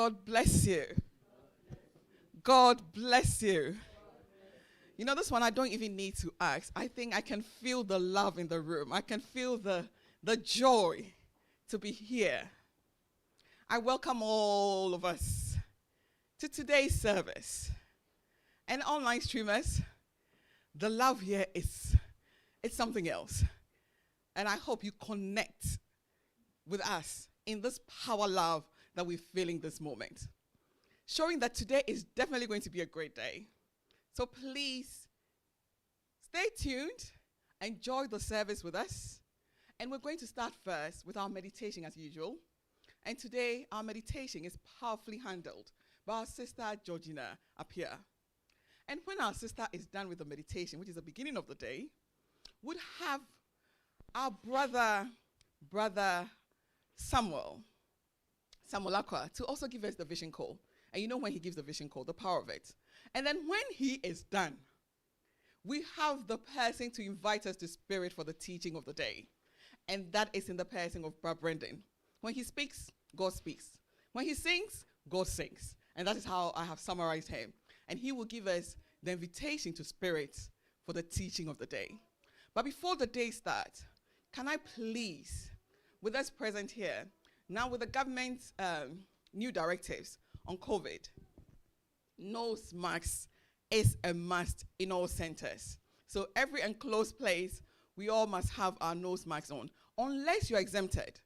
God bless you. God bless you. You know, this one I don't even need to ask. I think I can feel the love in the room. I can feel the joy to be here. I welcome all of us to today's service. And online streamers, the love here it's something else. And I hope you connect with us in this power love that we're feeling this moment. Showing that today is definitely going to be a great day. So please stay tuned, enjoy the service with us. And we're going to start first with our meditation as usual. And today our meditation is powerfully handled by our sister Georgina Appiah. And when our sister is done with the meditation, which is the beginning of the day, we'll have our brother Samuel Akwa to also give us the vision call. And you know when he gives the vision call, the power of it. And then when he is done, we have the person to invite us to Spirit for the teaching of the day. And that is in the person of Brother Brendan. When he speaks, God speaks. When he sings, God sings. And that is how I have summarized him. And he will give us the invitation to Spirit for the teaching of the day. But before the day starts, can I please, with us present here, now with the government's new directives on COVID, nose masks is a must in all centers. So every enclosed place, we all must have our nose masks on. Unless you're exempted.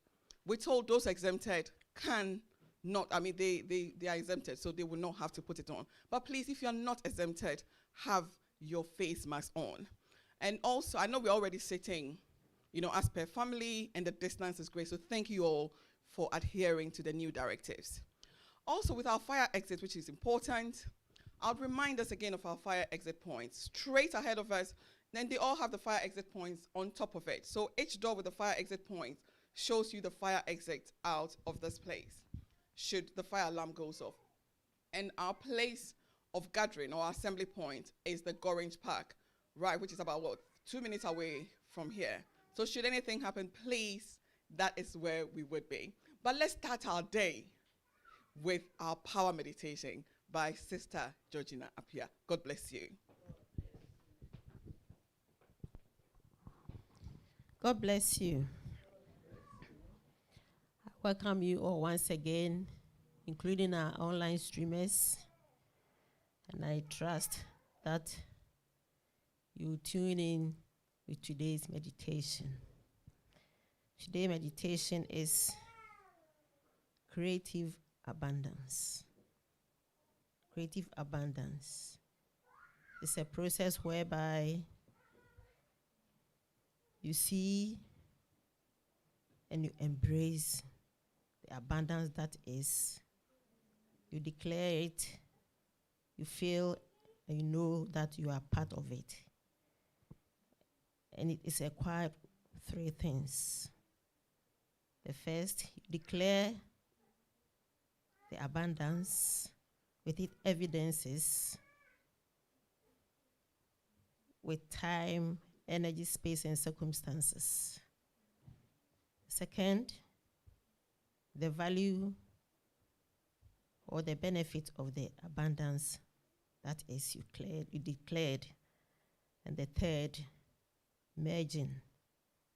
We're told those exempted can not, they are exempted, so they will not have to put it on. But please, if you're not exempted, have your face mask on. And also, I know we're already sitting, as per family, and the distance is great. So thank you all for adhering to the new directives. Also, with our fire exit, which is important, I'll remind us again of our fire exit points. Straight ahead of us, then they all have the fire exit points on top of it. So each door with the fire exit point shows you the fire exit out of this place, should the fire alarm goes off. And our place of gathering or assembly point is the Gorange Park, right, which is about 2 minutes away from here. So should anything happen, please, that is where we would be. But let's start our day with our power meditation by Sister Georgina Appiah. God bless you. God bless you. I welcome you all once again, including our online streamers. And I trust that you tune in with today's meditation. Today's meditation is creative abundance. Creative abundance. It's a process whereby you see and you embrace the abundance that is. You declare it, you feel and you know that you are part of it. And it is acquired 3 things. The first, you declare the abundance with its evidences, with time, energy, space, and circumstances. Second, the value or the benefit of the abundance that is you declared. And the third, merging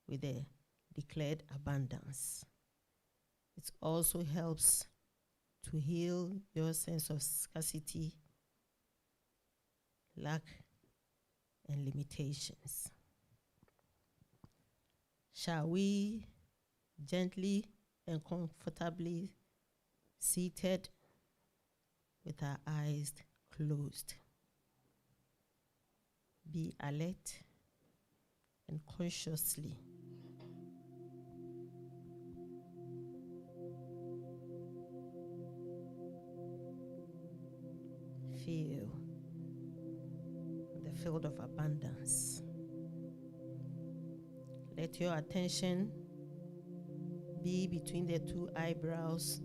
with the declared abundance. It also helps to heal your sense of scarcity, lack, and limitations. Shall we gently and comfortably seated with our eyes closed, be alert and consciously feel the field of abundance. Let your attention be between the 2 eyebrows,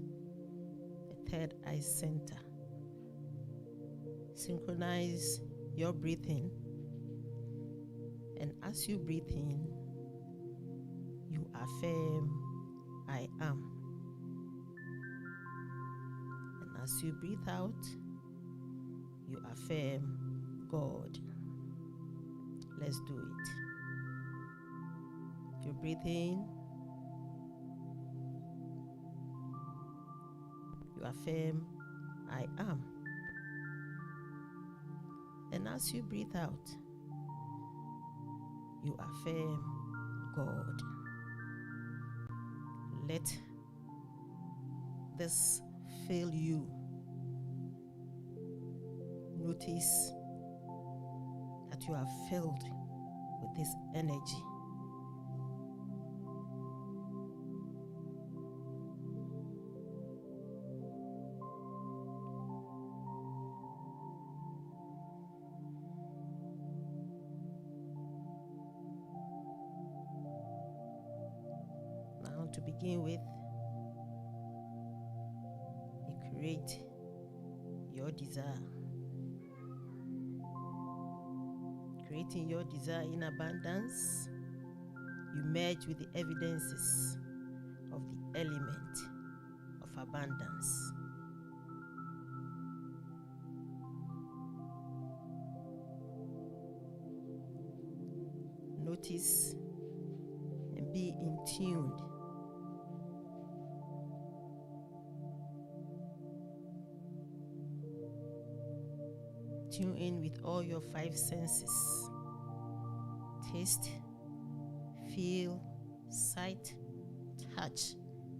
the 3rd eye center. Synchronize your breathing, and as you breathe in, you affirm, I am. as you breathe out, you affirm God. Let's do it. You breathe in, you affirm, I am. And as you breathe out, you affirm God. Let this fill you. Notice that you are filled with this energy. Now, to begin with, you create your desire. Creating your desire in abundance, you merge with the evidences of the element of abundance. Notice and be in tune. Tune in with all your 5 senses: taste, feel, sight, touch,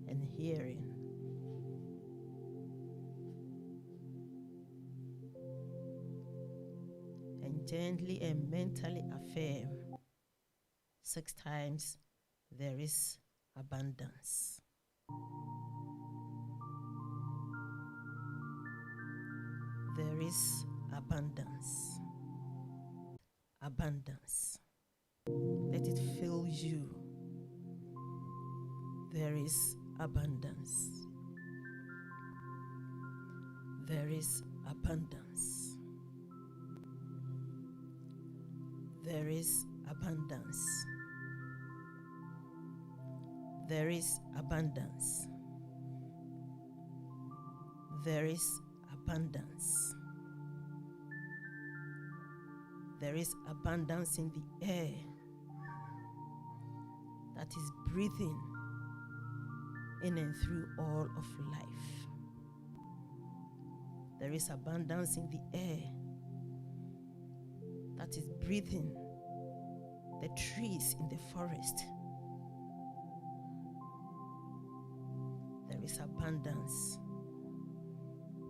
and hearing. And gently and mentally affirm 6 times, there is abundance. There is abundance. Abundance. Let it fill you. There is abundance. There is abundance. There is abundance. There is abundance. There is abundance. There is abundance in the air that is breathing in and through all of life. There is abundance in the air that is breathing the trees in the forest. There is abundance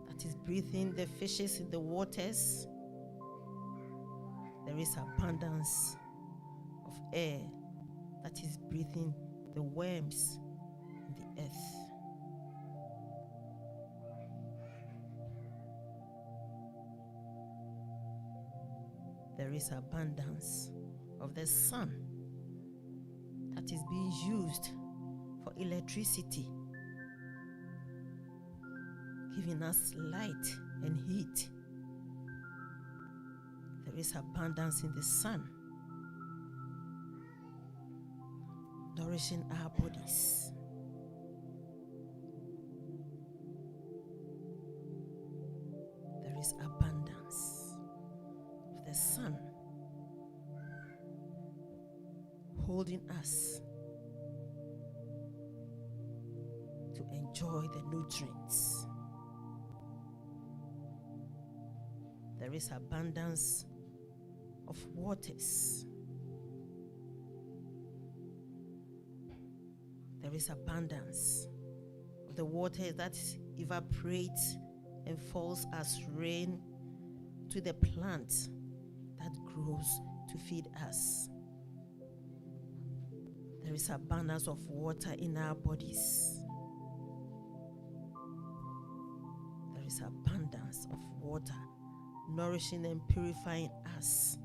that is breathing the fishes in the waters. There is abundance of air that is breathing the worms in the earth. There is abundance of the sun that is being used for electricity, giving us light and heat. There is abundance in the sun, nourishing our bodies. There is abundance of the sun, holding us to enjoy the nutrients. There is abundance of waters. There is abundance of the water that evaporates and falls as rain to the plant that grows to feed us. There is abundance of water in our bodies. There is abundance of water nourishing and purifying us.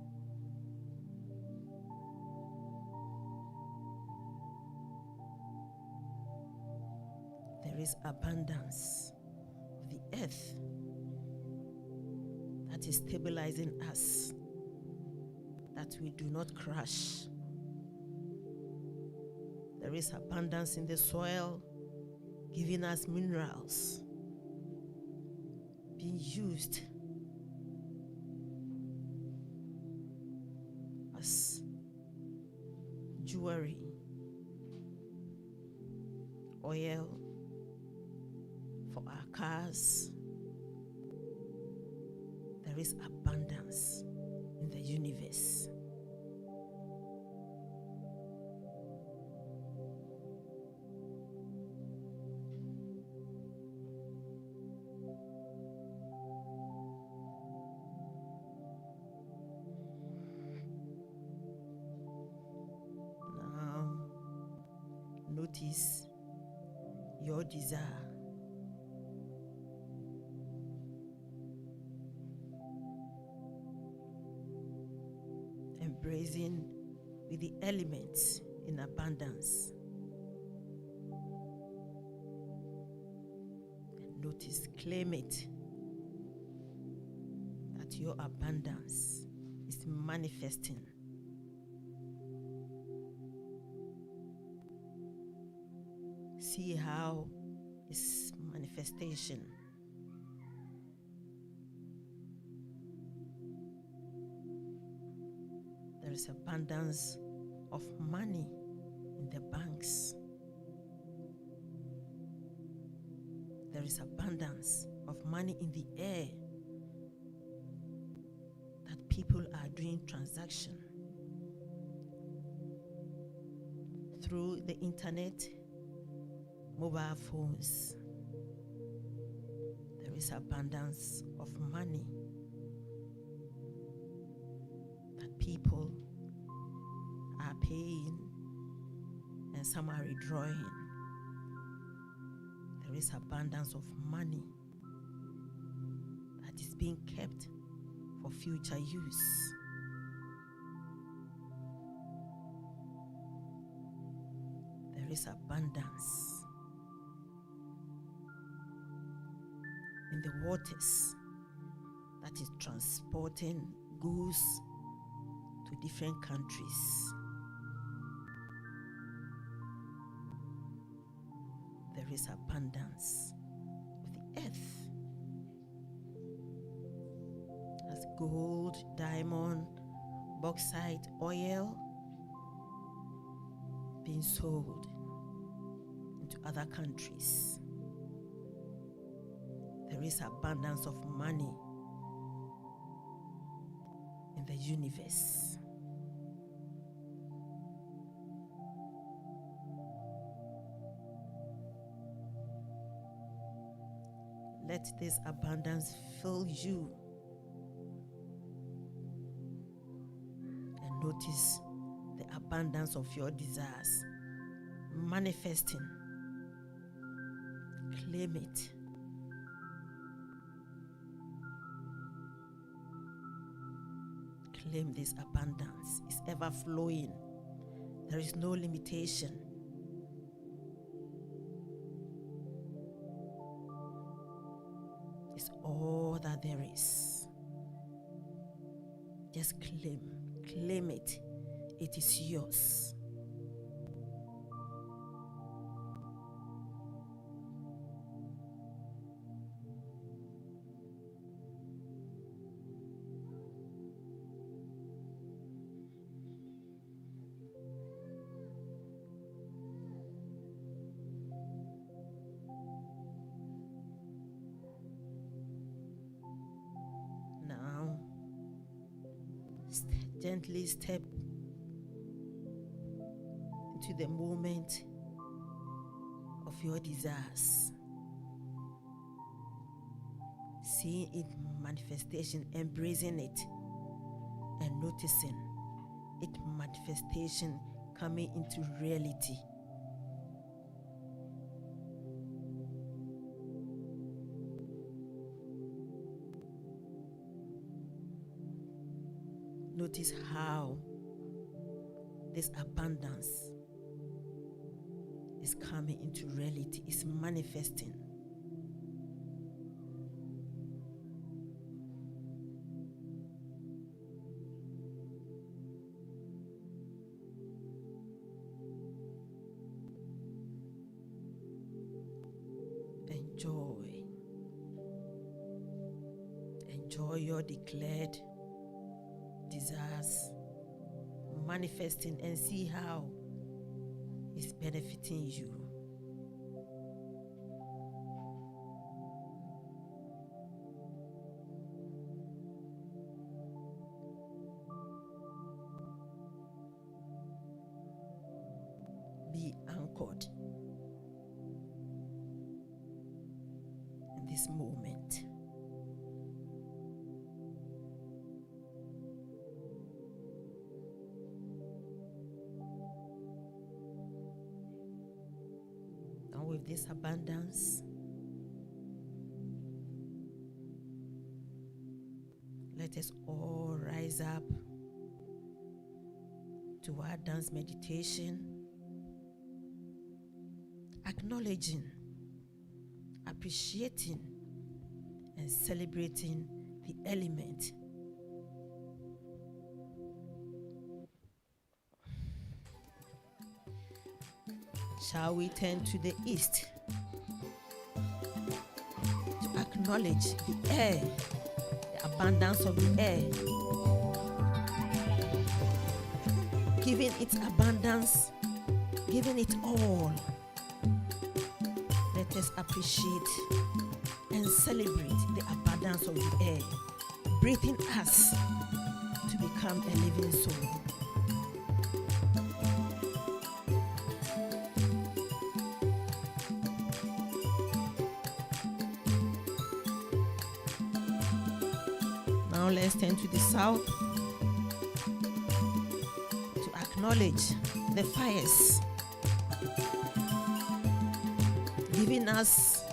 There is abundance of the earth that is stabilizing us, that we do not crash. There is abundance in the soil, giving us minerals. being used as jewelry, oil for our cars. There is abundance in the universe. Now, notice your desire. Embracing with the elements in abundance. And notice, claim it, that your abundance is manifesting. See how its manifestation there is abundance of money in the banks. There is abundance of money in the air, that people are doing transaction through the internet, mobile phones. There is abundance of money that people are paying and some are withdrawing. There is abundance of money that is being kept for future use. There is abundance in the waters that is transporting goods to different countries. There is abundance of the earth as gold, diamond, bauxite, oil being sold into other countries. There is abundance of money in the universe. Let this abundance fill you, and notice the abundance of your desires manifesting. Claim it. Claim this abundance is ever flowing. There is no limitation. It's all that there is. Just claim it. It is yours. Gently step into the moment of your desires. Seeing it manifestation, embracing it, and noticing it manifestation coming into reality. Notice how this abundance is coming into reality, is manifesting. Enjoy. enjoy your declared desires manifesting and see how it's benefiting you. Be anchored in this moment. And with this abundance, let us all rise up to our dance meditation, acknowledging, appreciating, and celebrating the element. Shall we turn to the east to acknowledge the air, the abundance of the air, giving it abundance, giving it all. Let us appreciate and celebrate the abundance of the air, breathing us to become a living soul. Now let's turn to the south to acknowledge the fires, giving us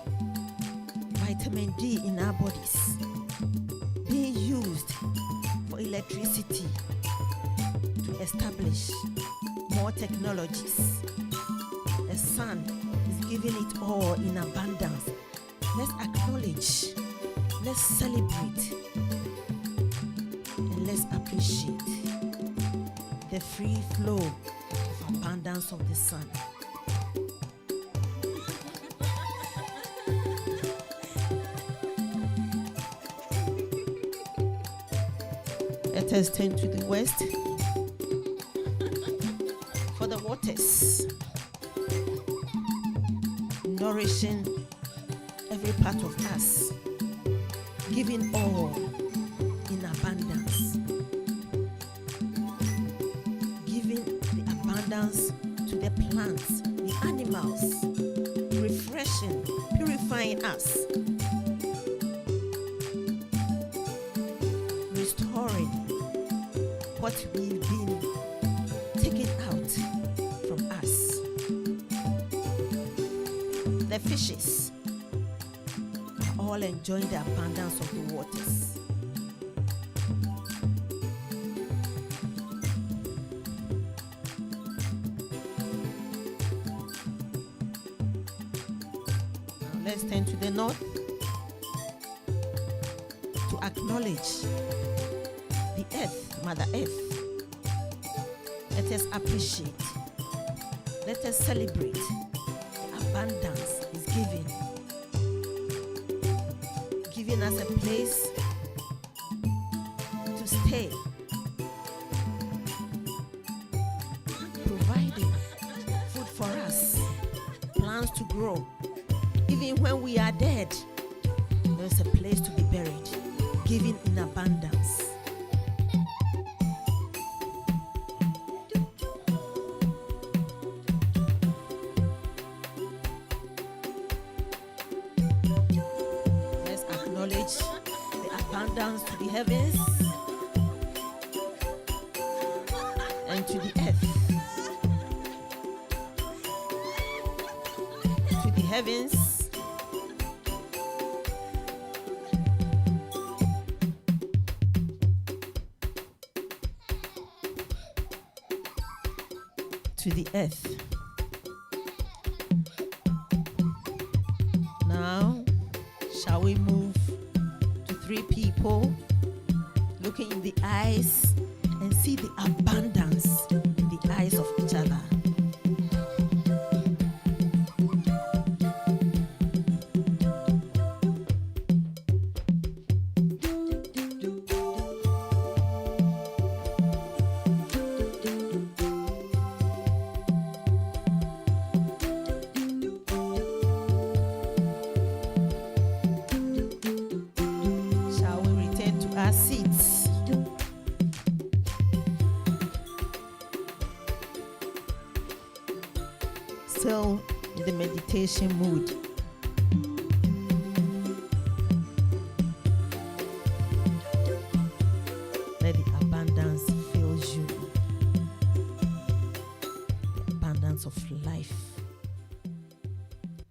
vitamin D in our bodies, being used for electricity to establish more technologies. The sun is giving it all in abundance. Let's acknowledge, let's celebrate, and let's appreciate the free flow of abundance of the sun. Let us turn to the west for the waters, nourishing every part of us, giving all in abundance, giving the abundance to the plants, the animals, refreshing, purifying us, restoring what we've been taken out from us. The fishes are all enjoying the abundance of the waters. Now let's turn to the north to acknowledge the earth, Mother Earth. Let us appreciate, let us celebrate the abundance is giving us a place to stay, providing food for us, plants to grow. Even when we are dead, there's a place to be buried, giving in abundance. Let's acknowledge the abundance to the heavens and to the earth. To the heavens to the earth. Now, shall we move to three people looking in the eyes and see the abundance in the eyes of each other? meditation mood. Let the abundance fill you. The abundance of life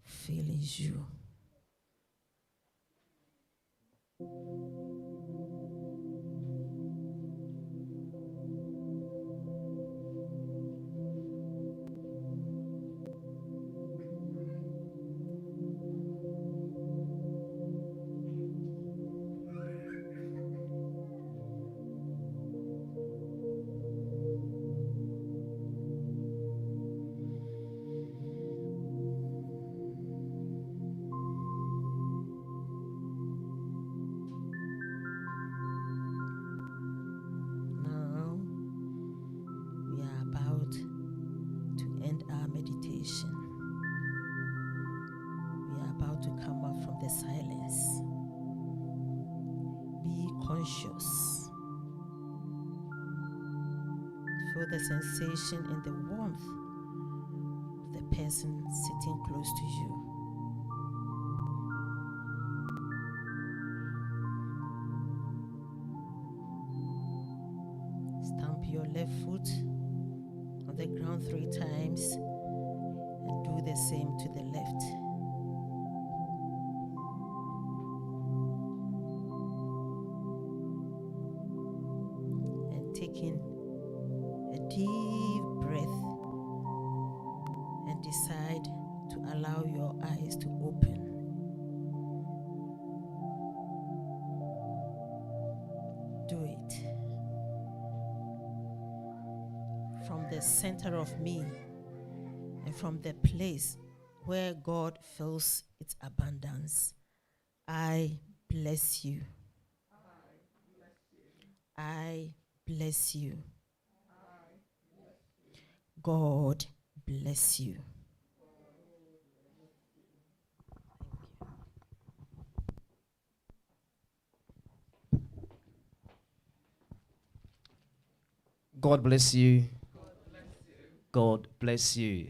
filling you. Now we are about to end our meditation. We are about to come out from the silence. Be conscious. Feel the sensation and the warmth of the person sitting close to you. Stamp your left foot on the ground 3 times and do the same to the left. And taking a deep breath and decide to allow your eyes to open. Do it. From the center of me and from the place where God fills its abundance, I bless you. I bless you. God bless you. God bless you. God bless you.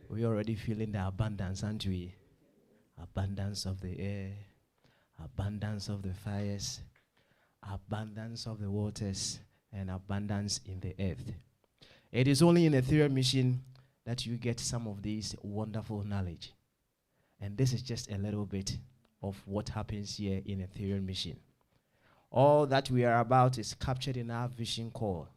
We're already feeling the abundance, aren't we? Abundance of the air, abundance of the fires, abundance of the waters, and abundance in the earth. It is only in Ethereum Mission that you get some of these wonderful knowledge. And this is just a little bit of what happens here in Ethereum Mission. All that we are about is captured in our vision call.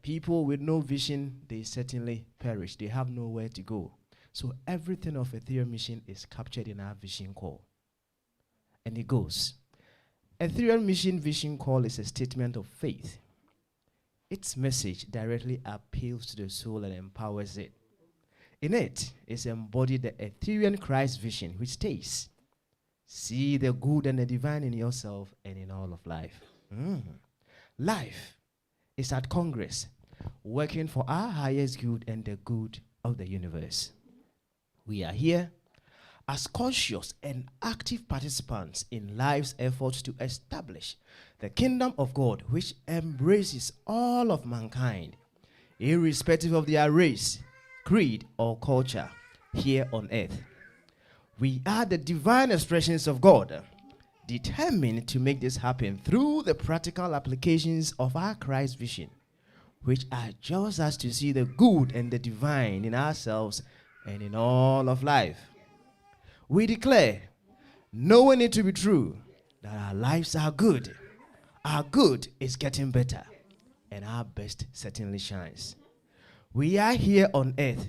People with no vision, they certainly perish. They have nowhere to go. So everything of Ethereum Mission is captured in our vision call. And it goes, Ethereum Mission vision call is a statement of faith. Its message directly appeals to the soul and empowers it. In it is embodied the Ethereum Christ vision, which states, see the good and the divine in yourself and in all of life. Life is at Congress, working for our highest good and the good of the universe. We are here as conscious and active participants in life's efforts to establish the kingdom of God, which embraces all of mankind, irrespective of their race, creed, or culture here on earth. We are the divine expressions of God, determined to make this happen through the practical applications of our Christ vision, which adjusts us to see the good and the divine in ourselves and in all of life. We declare, knowing it to be true, that our lives are good. Our good is getting better, and our best certainly shines. We are here on earth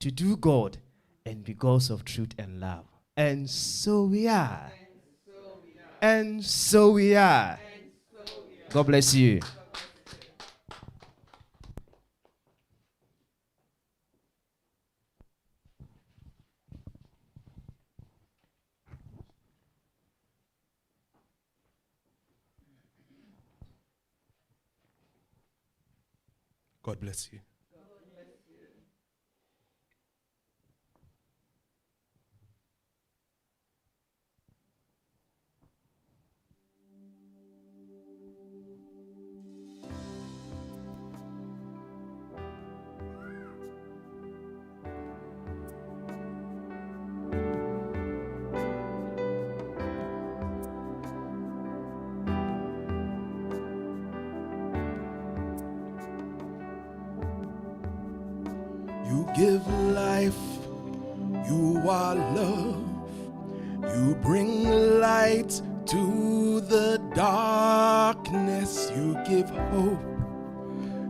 to do God and because of truth and love. And so we are. And so we are. God bless you. God bless you. give life, you are love. You bring light to the darkness. You give hope.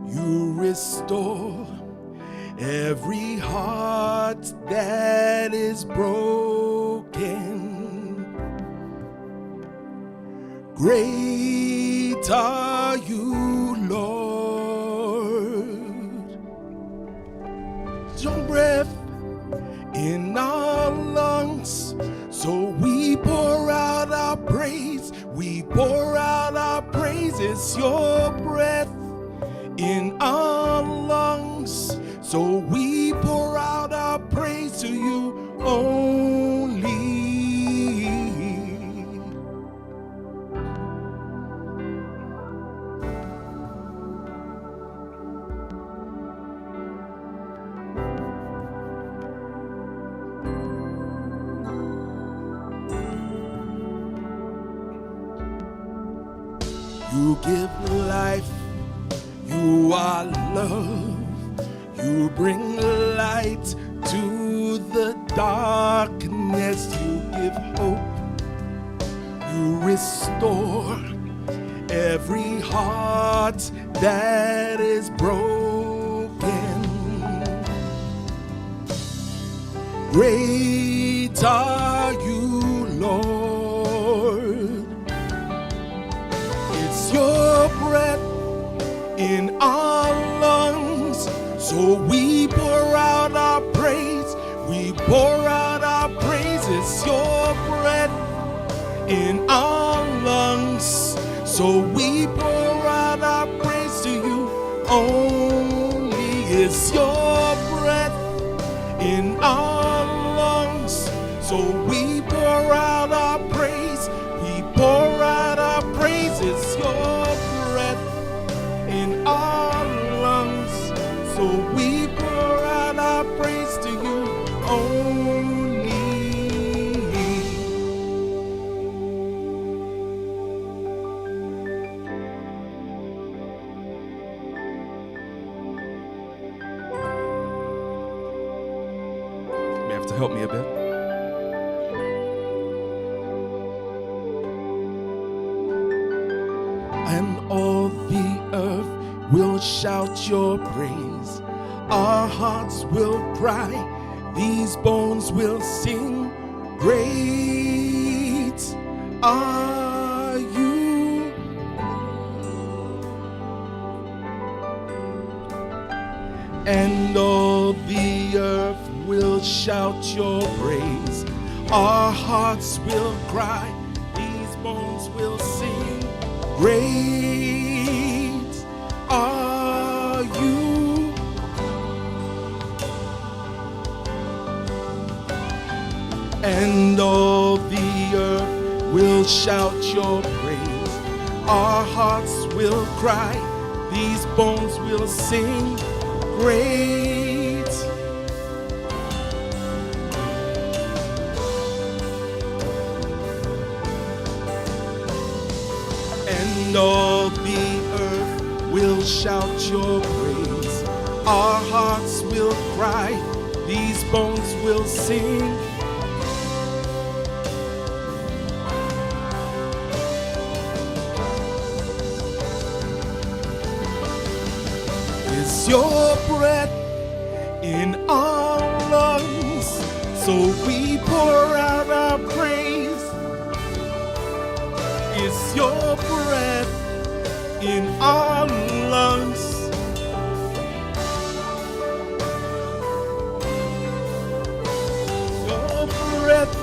You restore every heart that is broken. Great are you, Lord. Your breath in our lungs, so we pour out our praise. We pour out our praises. Your breath in our lungs, so we pour out our praise to you only. You give life, you are love. You bring light to the darkness. You give hope. You restore every heart that is broken. Great are you, Lord. It's your breath in our lungs, so we pour out our praise. We pour out our praises. Your breath in our lungs, so we pour out our praise to you only. It's your breath in our lungs, so we pour out our praise. We pour out our praises. Your breath in our lungs, so we pour out our praise to you only. You may have to help me a bit. And all the earth will shout your praise. Our hearts will cry, these bones will sing. Great are you. And all the earth will shout your praise. Our hearts will cry, these bones will sing. Great are you. And all the earth will shout your praise. Our hearts will cry, these bones will sing. Great. And all the earth will shout your praise. Our hearts will cry, these bones will sing. It's your breath in our lungs, so we pour out our praise. It's your breath in our lungs. Your breath.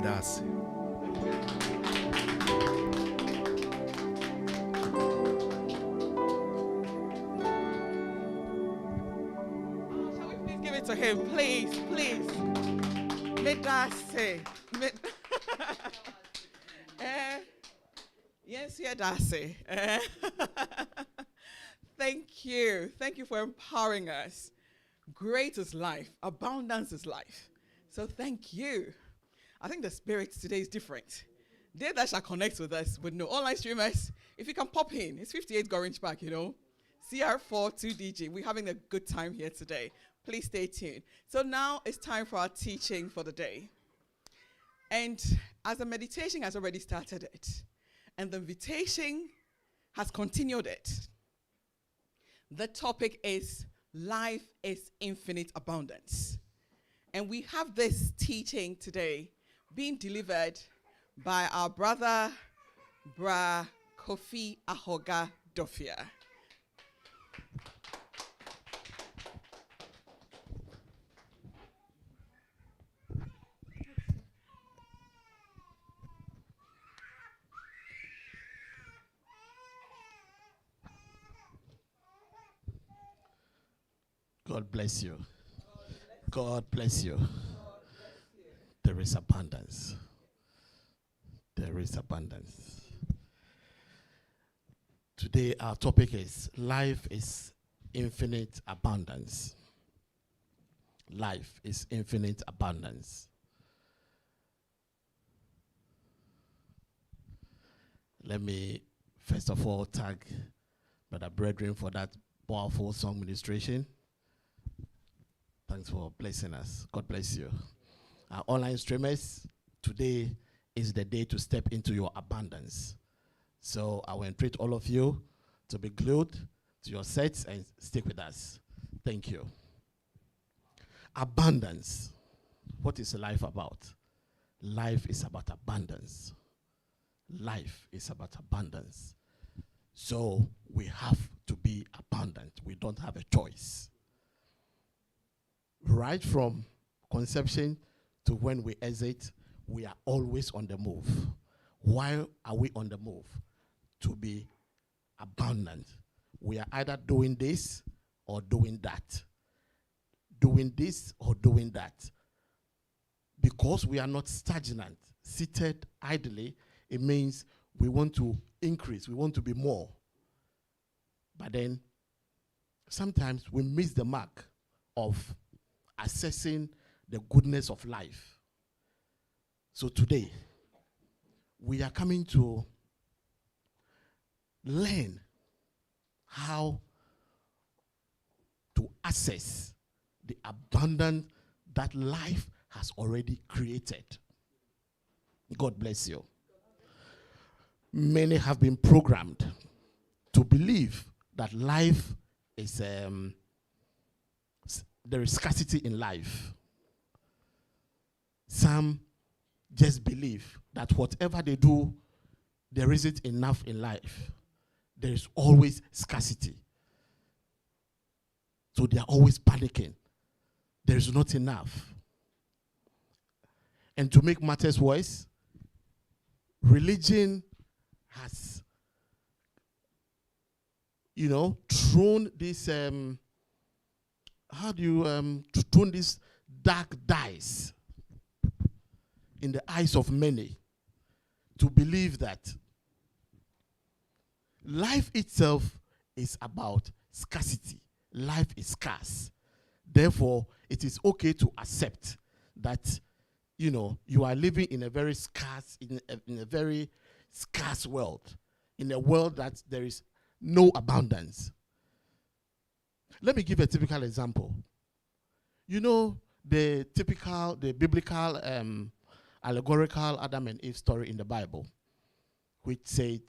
Medasi. Shall we please give it to him? Please, please. Medase. Yes, yeah, Dase. Thank you. Thank you for empowering us. Great is life. Abundance is life. So thank you. I think the spirit today is different. They that shall connect with us would know. Online streamers, if you can pop in, it's 58 Gorange Park, CR4 2DG. We're having a good time here today. Please stay tuned. So now it's time for our teaching for the day. And as the meditation has already started it, and the invitation has continued it, the topic is life is infinite abundance. And we have this teaching today being delivered by our brother, Bra Kofi Ahoga Dofia. God bless you. God bless you. There is abundance. There is abundance. Today our topic is life is infinite abundance. Life is infinite abundance. Let me first of all thank Brother Brethren for that powerful song ministration. Thanks for blessing us. God bless you. Our online streamers, today is the day to step into your abundance. So I will entreat all of you to be glued to your sets and stick with us. Thank you. Abundance. What is life about? Life is about abundance. Life is about abundance. So we have to be abundant. We don't have a choice. Right from conception to when we exit, we are always on the move. Why are we on the move? To be abundant. We are either doing this or doing that. Doing this or doing that. Because we are not stagnant, seated idly, it means we want to increase, we want to be more. But then, sometimes we miss the mark of assessing the goodness of life. So today, we are coming to learn how to assess the abundance that life has already created. God bless you. Many have been programmed to believe that life is there is scarcity in life. Some just believe that whatever they do, there isn't enough in life. There is always scarcity. So they are always panicking. There is not enough. And to make matters worse, religion has, thrown this, thrown these dark dyes in the eyes of many to believe that life itself is about scarcity. Life is scarce. Therefore, it is okay to accept that, you are living in a very scarce, in a very scarce world, in a world that there is no abundance. Let me give a typical example. The biblical, allegorical Adam and Eve story in the Bible, which says,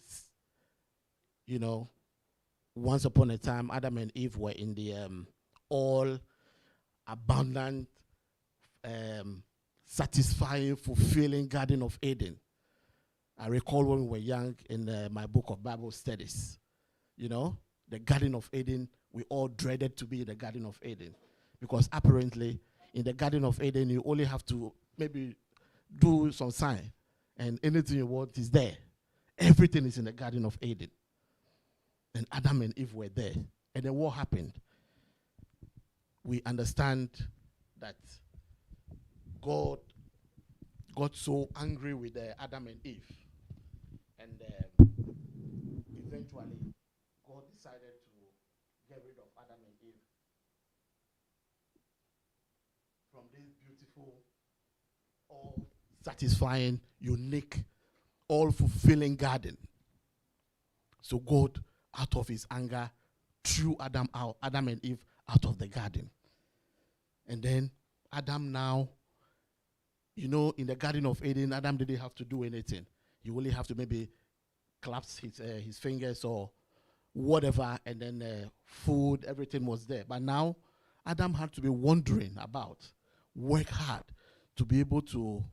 once upon a time, Adam and Eve were in the all abundant, satisfying, fulfilling Garden of Eden. I recall when we were young in my book of Bible studies, the Garden of Eden, we all dreaded to be in the Garden of Eden. Because apparently, in the Garden of Eden, you only have to maybe do some sign, and anything you want is there. Everything is in the Garden of Eden. And Adam and Eve were there. And then what happened? We understand that God got so angry with Adam and Eve. And eventually, God decided to get rid of Adam and Eve from this beautiful, all satisfying, unique, all fulfilling garden. So God, out of his anger, threw Adam and Eve out of the garden. And then Adam now, in the Garden of Eden, Adam didn't have to do anything. You only have to maybe clap his fingers or whatever, and then food, everything was there. But now, Adam had to be wandering about, work hard to be able to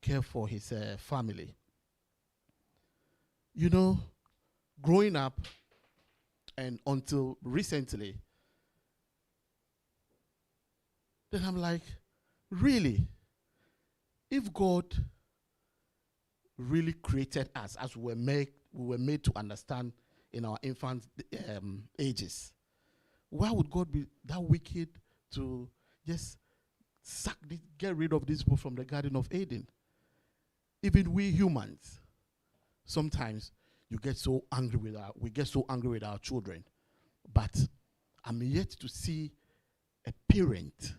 care for his family. Growing up, and until recently, then I'm like, really? If God really created us as we were made to understand in our infant ages, why would God be that wicked to just get rid of these people from the Garden of Eden? Even we humans, sometimes we get so angry with our children. But I'm yet to see a parent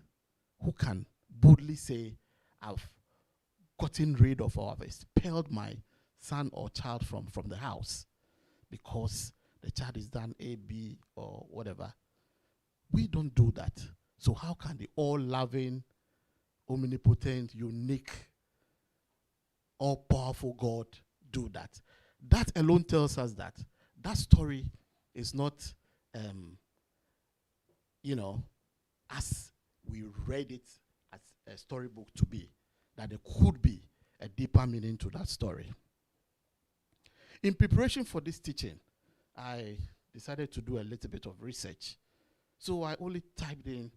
who can boldly say, I've gotten rid of or I've expelled my son or child from the house because the child is done A, B, or whatever. We don't do that. So how can the all-loving, omnipotent, unique, all-powerful God do that? That alone tells us that story is not, as we read it as a storybook to be, that there could be a deeper meaning to that story. In preparation for this teaching, I decided to do a little bit of research. So I only typed in,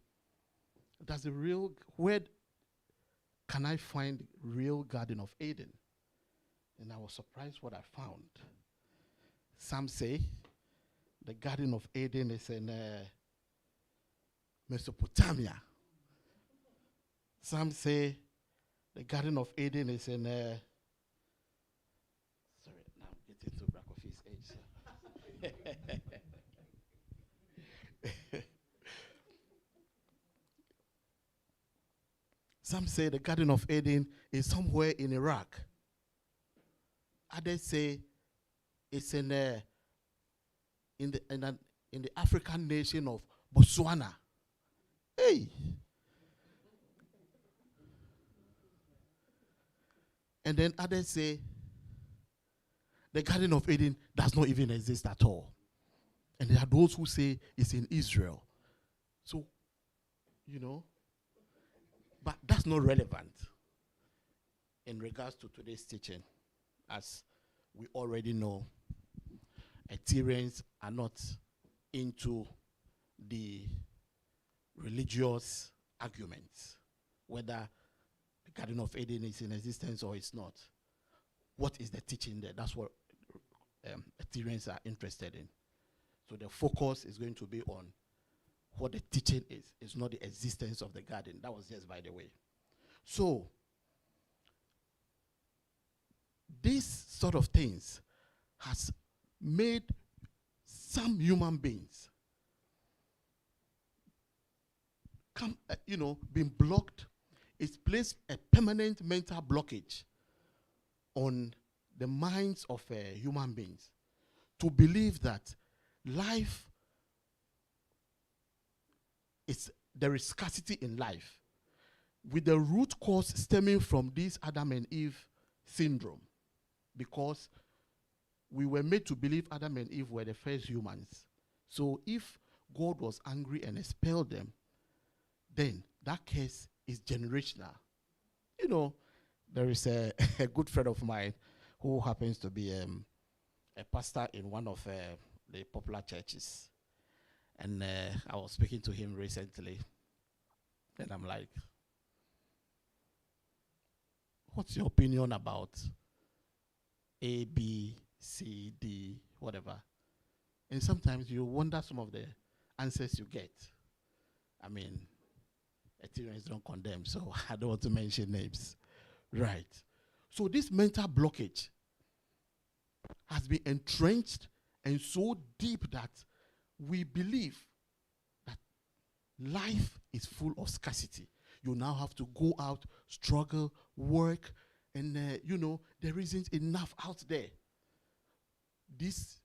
where can I find real Garden of Eden? And I was surprised what I found. Some say the Garden of Eden is in Mesopotamia. Some say the Garden of Eden is in sorry, now I'm getting to Bracofie's age. Some say the Garden of Eden is somewhere in Iraq. Others say it's in the African nation of Botswana. Hey. And then others say the Garden of Eden does not even exist at all. And there are those who say it's in Israel. So, but that's not relevant in regards to today's teaching. As we already know, Ethereans are not into the religious arguments, whether the Garden of Eden is in existence or it's not. What is the teaching there? That's what Ethereans are interested in. So the focus is going to be on what the teaching is. It's not the existence of the garden. That was just by the way. So these sort of things has made some human beings being blocked. It's placed a permanent mental blockage on the minds of human beings to believe that life there is scarcity in life, with the root cause stemming from this Adam and Eve syndrome, because we were made to believe Adam and Eve were the first humans. So if God was angry and expelled them, then that curse is generational. There is a good friend of mine who happens to be a pastor in one of the popular churches. And I was speaking to him recently, and I'm like, what's your opinion about A, B, C, D, whatever? And sometimes you wonder some of the answers you get. I mean, Ethereans don't condemn, so I don't want to mention names. Right. So this mental blockage has been entrenched and so deep that we believe that life is full of scarcity. You now have to go out, struggle, work, and there isn't enough out there. This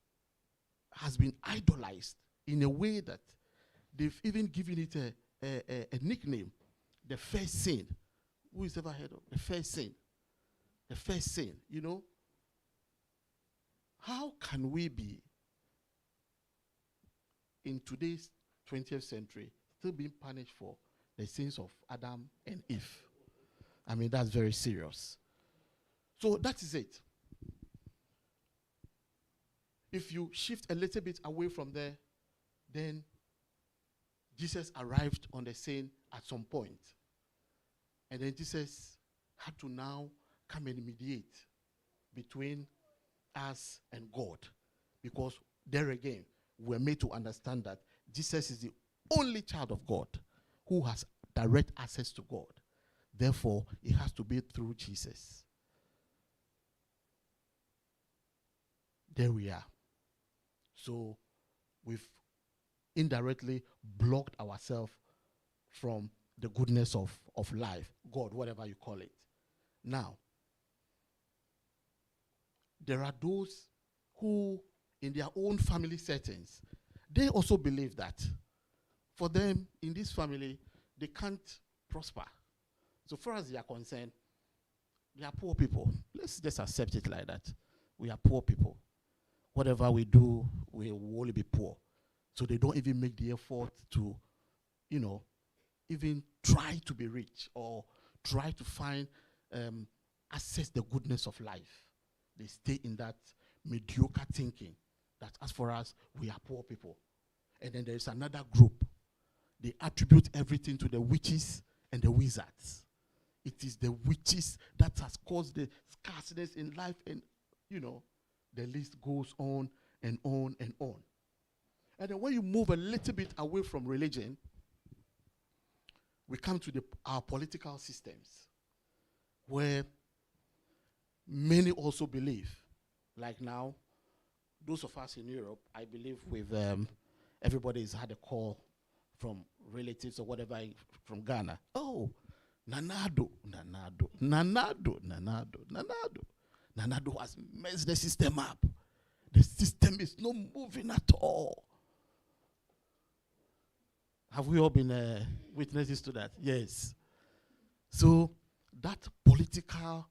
has been idolized in a way that they've even given it a nickname, the first sin. Who has ever heard of the first sin? The first sin, How can we be in today's 20th century still being punished for the sins of Adam and Eve? I mean, that's very serious. So that is it. If you shift a little bit away from there, then Jesus arrived on the scene at some point. And then Jesus had to now come and mediate between us and God. Because there again, we're made to understand that Jesus is the only child of God who has direct access to God. Therefore, it has to be through Jesus. There we are. So we've indirectly blocked ourselves from the goodness of life, God, whatever you call it. Now, there are those who, in their own family settings, they also believe that for them, in this family, they can't prosper. So far as they are concerned, they are poor people. Let's just accept it like that. We are poor people. Whatever we do, we will only be poor. So they don't even make the effort to, even try to be rich or try to find, access the goodness of life. They stay in that mediocre thinking that as for us, we are poor people. And then there is another group. They attribute everything to the witches and the wizards. It is the witches that has caused the scarceness in life, and, the list goes on and on and on. And then when you move a little bit away from religion, we come to our political systems, where many also believe, like now, those of us in Europe, I believe everybody has had a call from relatives or whatever from Ghana. Oh, Nanado has messed the system up. The system is not moving at all. Have we all been witnesses to that? Yes. So that political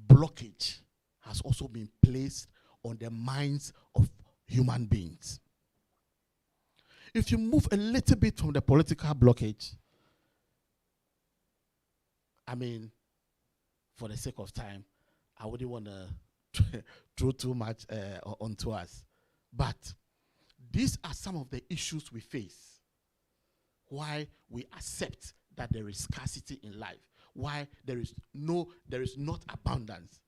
blockage has also been placed on the minds of human beings. If you move a little bit from the political blockage, I mean, for the sake of time, I wouldn't want to throw too much onto us. But these are some of the issues we face. Why we accept that there is scarcity in life. Why there is not abundance.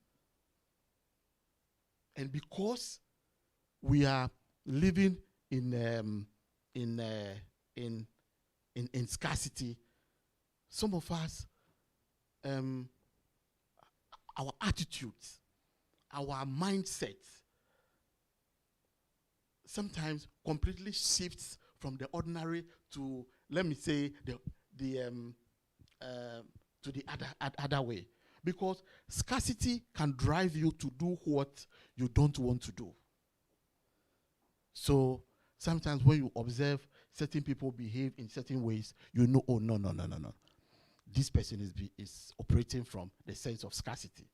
And because we are living in scarcity, some of us, our attitudes, our mindsets, sometimes completely shifts from the ordinary to, let me say, to the other way. Because scarcity can drive you to do what you don't want to do. So sometimes when you observe certain people behave in certain ways, you know, oh, no. This person is operating from the sense of scarcity.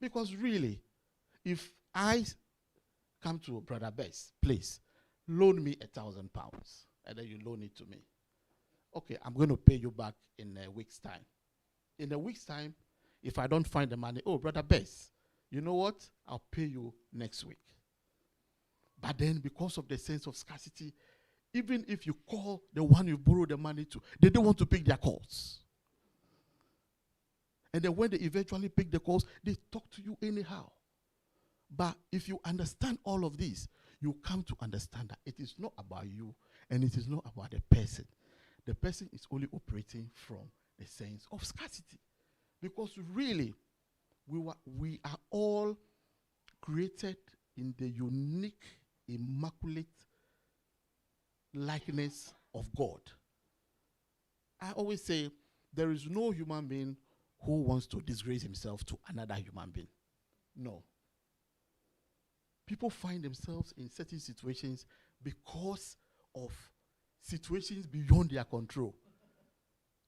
Because really, if I come to Brother Best's place, loan me £1,000, and then you loan it to me. Okay, I'm going to pay you back in a week's time. In a week's time, if I don't find the money, oh, Brother Best, you know what? I'll pay you next week. But then because of the sense of scarcity, even if you call the one you borrowed the money to, they don't want to pick their calls. And then when they eventually pick the calls, they talk to you anyhow. But if you understand all of this, you come to understand that it is not about you and it is not about the person. The person is only operating from the sense of scarcity. Because really, we are all created in the unique, immaculate likeness of God. I always say there is no human being who wants to disgrace himself to another human being. No. People find themselves in certain situations because of situations beyond their control.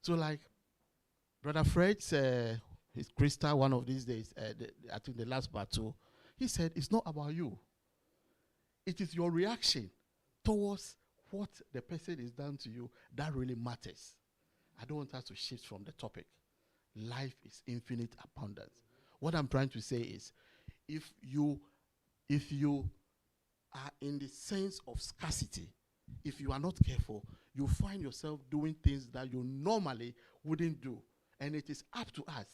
So like Brother Fred, his Krista, one of these days, I think the last battle, he said, it's not about you. It is your reaction towards what the person is done to you that really matters. I don't want us to shift from the topic. Life is infinite abundance. What I'm trying to say is, if you are in the sense of scarcity, if you are not careful, you find yourself doing things that you normally wouldn't do. And it is up to us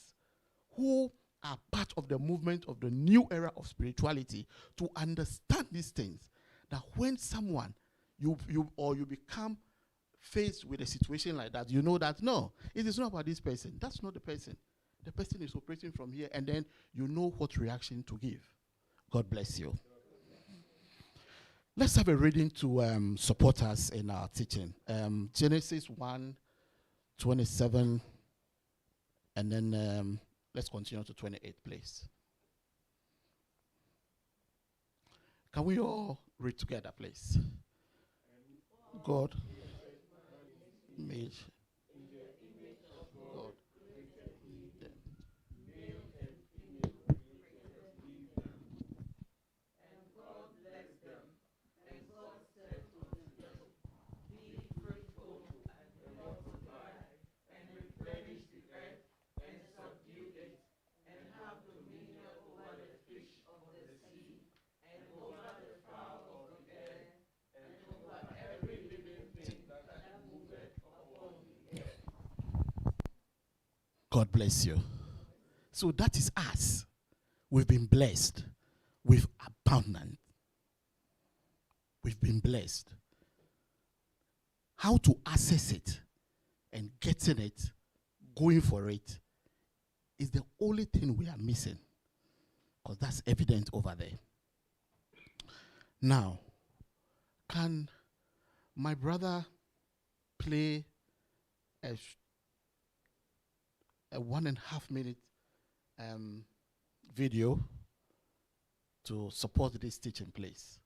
who are part of the movement of the new era of spirituality to understand these things. That when someone, you become faced with a situation like that, you know that, no, it is not about this person. That's not the person. The person is operating from here, and then you know what reaction to give. God bless you. Let's have a reading to support us in our teaching. Genesis 1:27, and then let's continue to 28, please. Can we all read together, please? God made God. God bless you. So that is us. We've been blessed with abundance. We've been blessed. How to access it and getting it, going for it, is the only thing we are missing. Because that's evident over there. Now, can my brother play a 1.5 minute video to support this teaching, please?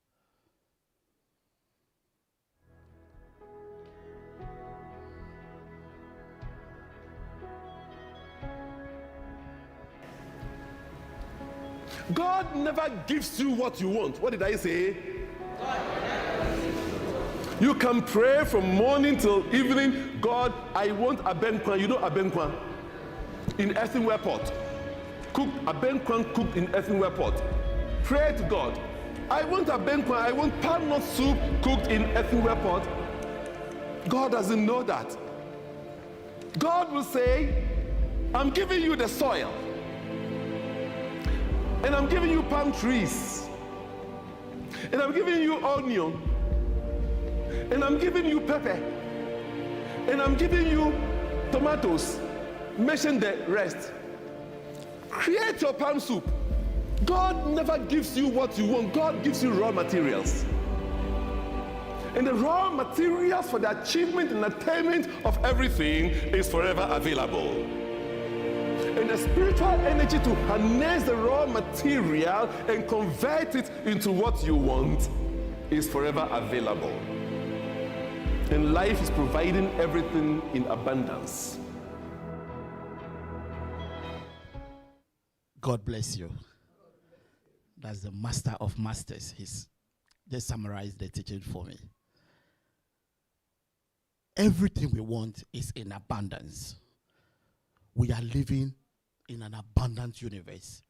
God never gives you what you want. What did I say? You can pray from morning till evening. God, I want abenkwan. You know abenkwan? In earthenware pot. Cooked abenkwan cooked in earthenware pot. Pray to God. I want abenkwan. I want palm nut soup cooked in earthenware pot. God doesn't know that. God will say, I'm giving you the soil. And I'm giving you palm trees. And I'm giving you onion. And I'm giving you pepper. And I'm giving you tomatoes. Mention the rest. Create your palm soup. God never gives you what you want. God gives you raw materials. And the raw materials for the achievement and attainment of everything is forever available. And the spiritual energy to harness the raw material and convert it into what you want is forever available. And life is providing everything in abundance. God bless you. That's the master of masters. He's just summarized the teaching for me. Everything we want is in abundance. We are living in an abundant universe.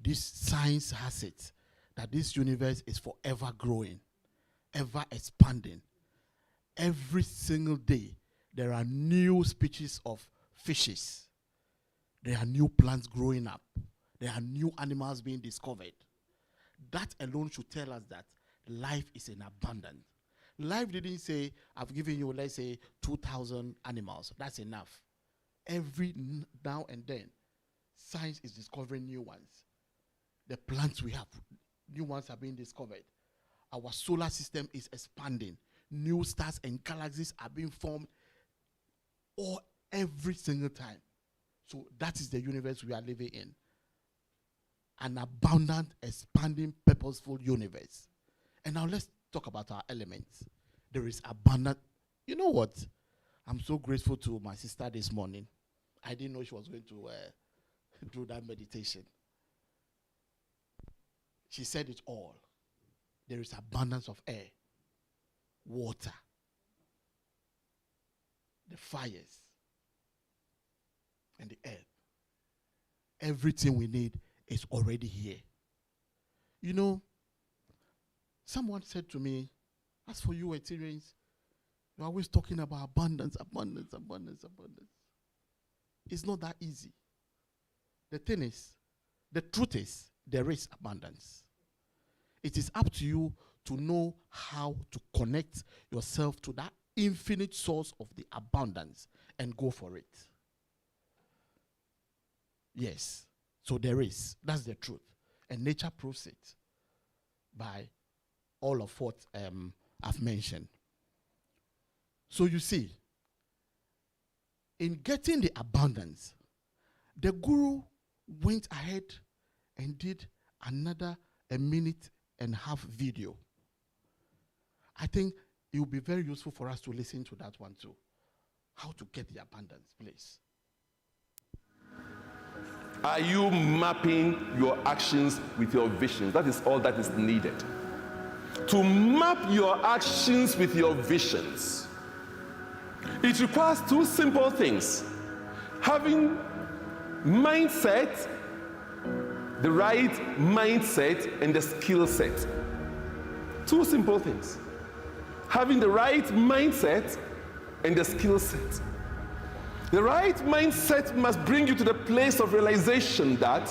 This science has it, that this universe is forever growing, ever expanding. Every single day, there are new species of fishes. There are new plants growing up. There are new animals being discovered. That alone should tell us that life is in abundance. Life didn't say, I've given you, let's say, 2,000 animals. That's enough. Every now and then, science is discovering new ones. The plants we have, new ones are being discovered. Our solar system is expanding. New stars and galaxies are being formed every single time. So that is the universe we are living in. An abundant, expanding, purposeful universe. And now let's talk about our elements. There is abundant. You know what? I'm so grateful to my sister this morning. I didn't know she was going to do that meditation. She said it all. There is abundance of air, water, the fires, and the earth. Everything we need is already here. You know, someone said to me, as for you, Ethereans, you're always talking about abundance, abundance, abundance, abundance. It's not that easy. The truth is, there is abundance. It is up to you to know how to connect yourself to that infinite source of the abundance and go for it. Yes. So there is. That's the truth. And nature proves it by all of what I've mentioned. So you see, in getting the abundance, the guru went ahead and did another 1.5-minute video. I think it will be very useful for us to listen to that one too. How to get the abundance, please. Are you mapping your actions with your visions? That is all that is needed. To map your actions with your visions, it requires two simple things. Having mindset, the right mindset, and the skill set. Two simple things. Having the right mindset and the skill set. The right mindset must bring you to the place of realization that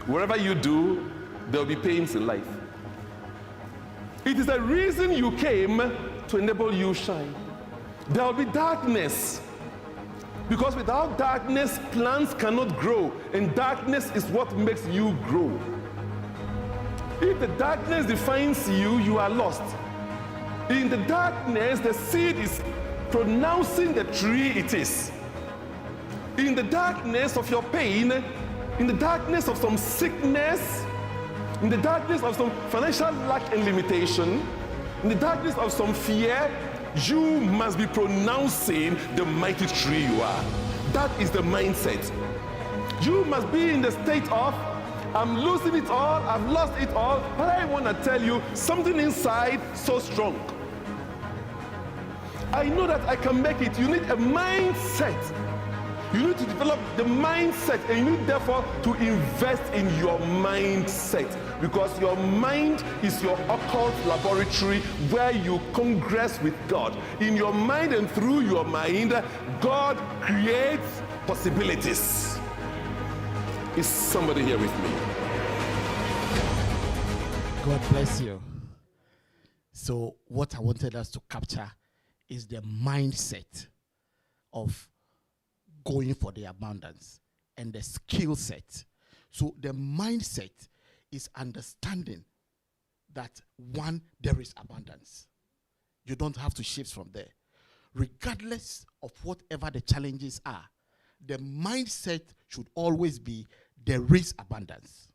wherever you do, there will be pains in life. It is the reason you came to enable you shine. There will be darkness. Because without darkness, plants cannot grow. And darkness is what makes you grow. If the darkness defines you, you are lost. In the darkness, the seed is pronouncing the tree it is. In the darkness of your pain, in the darkness of some sickness, in the darkness of some financial lack and limitation, in the darkness of some fear, you must be pronouncing the mighty tree you are. That is the mindset. You must be in the state of, I'm losing it all, I've lost it all, but I want to tell you something inside so strong. I know that I can make it. You need a mindset. You need to develop the mindset, and you need therefore to invest in your mindset, because your mind is your occult laboratory where you congress with God. In your mind and through your mind, God creates possibilities. Is somebody here with me? God bless you. So what I wanted us to capture is the mindset of going for the abundance and the skill set. So the mindset is understanding that, one, there is abundance. You don't have to shift from there. Regardless of whatever the challenges are, the mindset should always be there is abundance.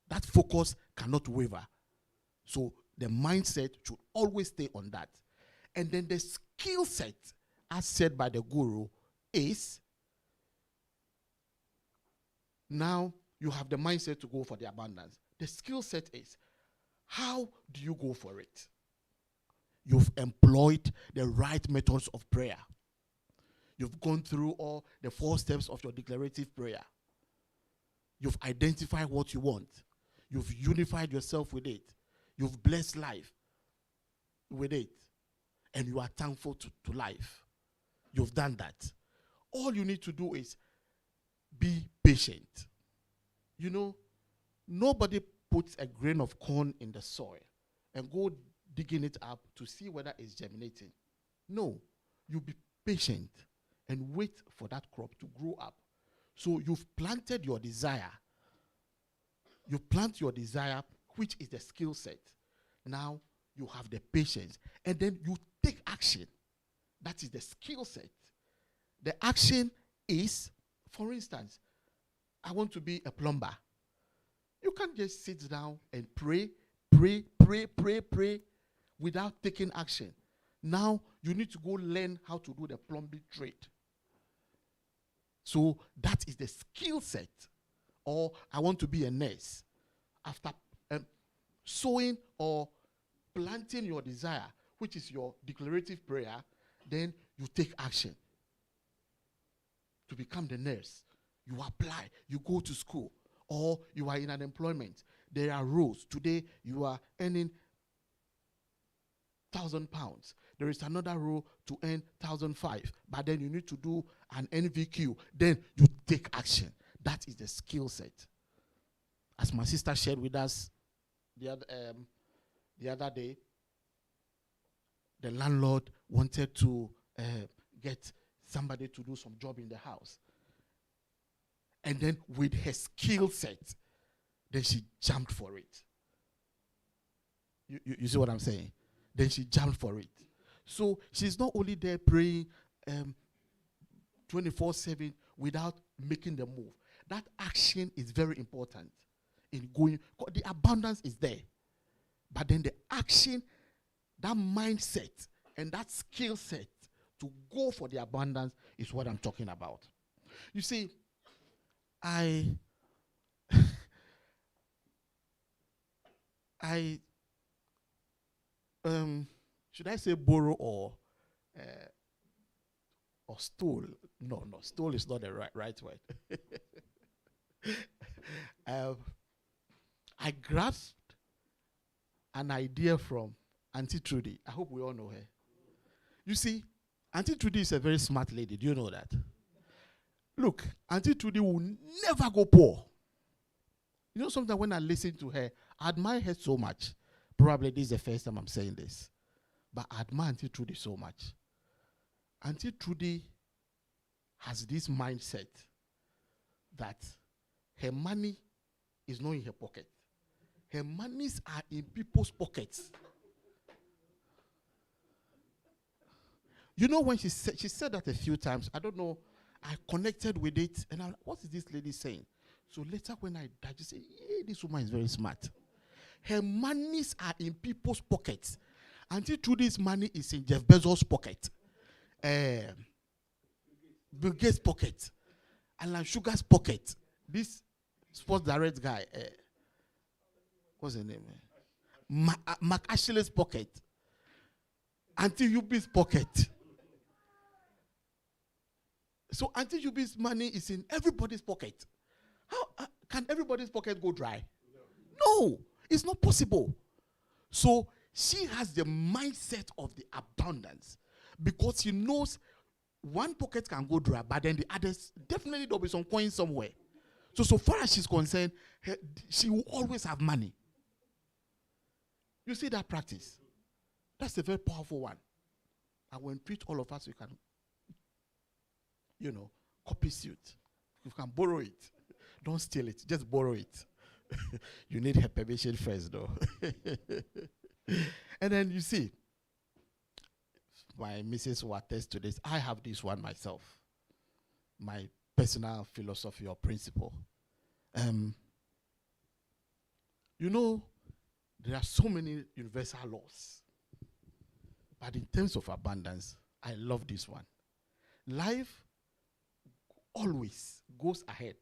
That focus cannot waver. So the mindset should always stay on that. And then the skill set, as said by the guru, is now you have the mindset to go for the abundance. The skill set is, how do you go for it? You've employed the right methods of prayer. You've gone through all the 4 steps of your declarative prayer. You've identified what you want. You've unified yourself with it. You've blessed life with it. And you are thankful to life. You've done that. all you need to do is be patient. You know, nobody puts a grain of corn in the soil and go digging it up to see whether it's germinating. No, you be patient and wait for that crop to grow up. So you've planted your desire. You plant your desire, which is the skill set. Now you have the patience, and then you take action. That is the skill set. The action is, for instance, I want to be a plumber. You can't just sit down and pray without taking action. Now you need to go learn how to do the plumbing trade. So that is the skill set. Or I want to be a nurse. After sowing or planting your desire, which is your declarative prayer, then you take action. To become the nurse, you apply, you go to school, or you are in an employment. There are roles. Today you are earning £1,000. There is another role to earn 1,500, but then you need to do an NVQ. Then you take action. That is the skill set. As my sister shared with us the other day, the landlord wanted to get somebody to do some job in the house. And then with her skill set, then she jumped for it. You see what I'm saying? Then she jumped for it. So she's not only there praying 24/7 without making the move. That action is very important in going. The abundance is there. But then the action, that mindset and that skill set to go for the abundance is what I'm talking about. You see, should I say borrow or stole? No, stole is not the right word. I grasped an idea from Auntie Trudy. I hope we all know her. You see, Auntie Trudy is a very smart lady. Do you know that? Look, Auntie Trudy will never go poor. You know, sometimes when I listen to her, I admire her so much. Probably this is the first time I'm saying this. But I admire Auntie Trudy so much. Auntie Trudy has this mindset that her money is not in her pocket. Her monies are in people's pockets. You know, when she said that a few times, I don't know, I connected with it, and I'm like, what is this lady saying? So later when I just say, hey, this woman is very smart. Her monies are in people's pockets. Auntie Trudy's money is in Jeff Bezos' pocket. Bill Gates' pocket. Alan Sugar's pocket. This Sports Direct guy, what's his name? Mark Ashley's pocket. Auntie Yubi's pocket. So Auntie Yubi's money is in everybody's pocket. How can everybody's pocket go dry? No, it's not possible. So she has the mindset of the abundance because she knows one pocket can go dry, but then the others, definitely there'll be some coins somewhere. So far as she's concerned, she will always have money. You see that practice? That's a very powerful one. I will entreat all of us, you can, copy suit. You can borrow it. Don't steal it. Just borrow it. You need her permission first, though. And then you see, my missus will attest to this. I have this one myself. My personal philosophy or principle. There are so many universal laws. But in terms of abundance, I love this one. Life always goes ahead,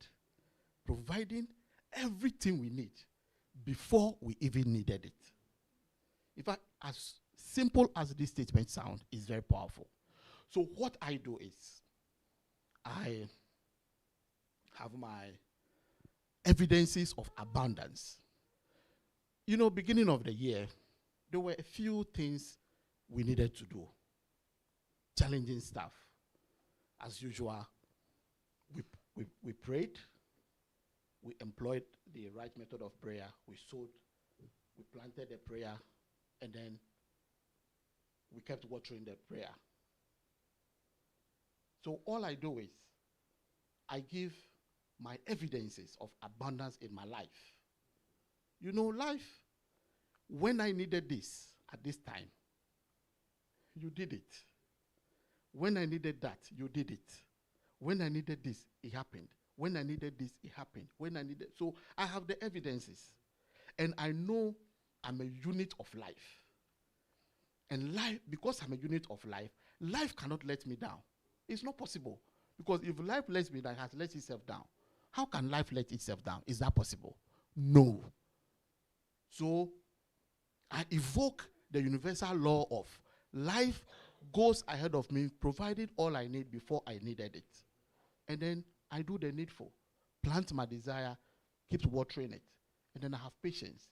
providing everything we need before we even needed it. In fact, as simple as this statement sounds, it's very powerful. So what I do is, I have my evidences of abundance. Beginning of the year, there were a few things we needed to do. Challenging stuff. As usual, we prayed, we employed the right method of prayer, we sowed, we planted the prayer, and then we kept watering the prayer. So all I do is I give my evidences of abundance in my life. You know, life, when I needed this at this time, you did it. When I needed that, you did it. When I needed this, it happened. When I needed this, it happened. When I needed, so I have the evidences. And I know I'm a unit of life. And life, because I'm a unit of life, life cannot let me down. It's not possible. Because if life lets me down, it has let itself down. How can life let itself down? Is that possible? No. So I evoke the universal law of life goes ahead of me, provided all I need before I needed it. And then I do the needful. Plant my desire, keep watering it. And then I have patience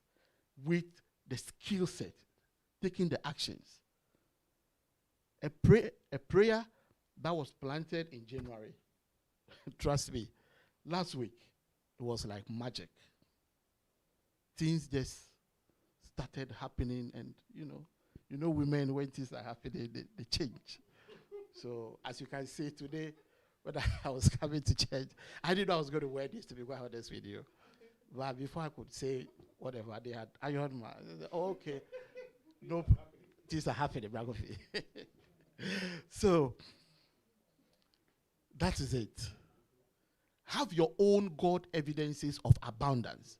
with the skill set, taking the actions. A prayer that was planted in January, trust me, last week, it was like magic. Things just started happening, and you know, women, when things are happening, they change. So as you can see today, when I was coming to church, I didn't know I was going to wear this, to be quite honest with you. But before I could say whatever, they had ironed my, oh, okay, nope, things are happening, Bragofi. So that is it. Have your own God evidences of abundance.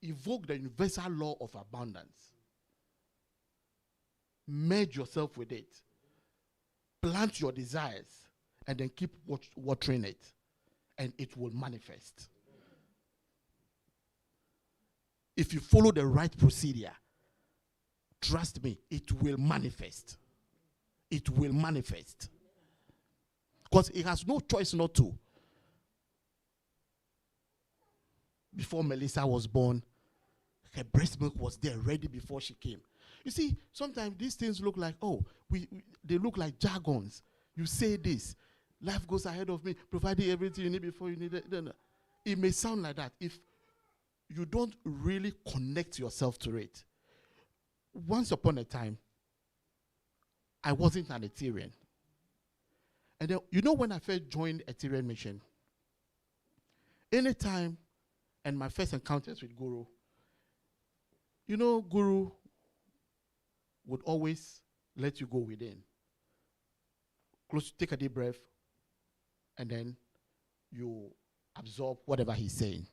Evoke the universal law of abundance. Merge yourself with it. Plant your desires and then keep watering it, and it will manifest. If you follow the right procedure, trust me, it will manifest. It will manifest. Because it has no choice not to. Before Melissa was born, her breast milk was there ready before she came. You see, sometimes these things look like, they look like jargons. You say this, life goes ahead of me, providing everything you need before you need it. No. It may sound like that if you don't really connect yourself to it. Once upon a time, I wasn't an Etherean. And then, when I first joined Etherean Mission, anytime, and my first encounters with Guru, Guru would always let you go within. Take a deep breath, and then you absorb whatever he's saying.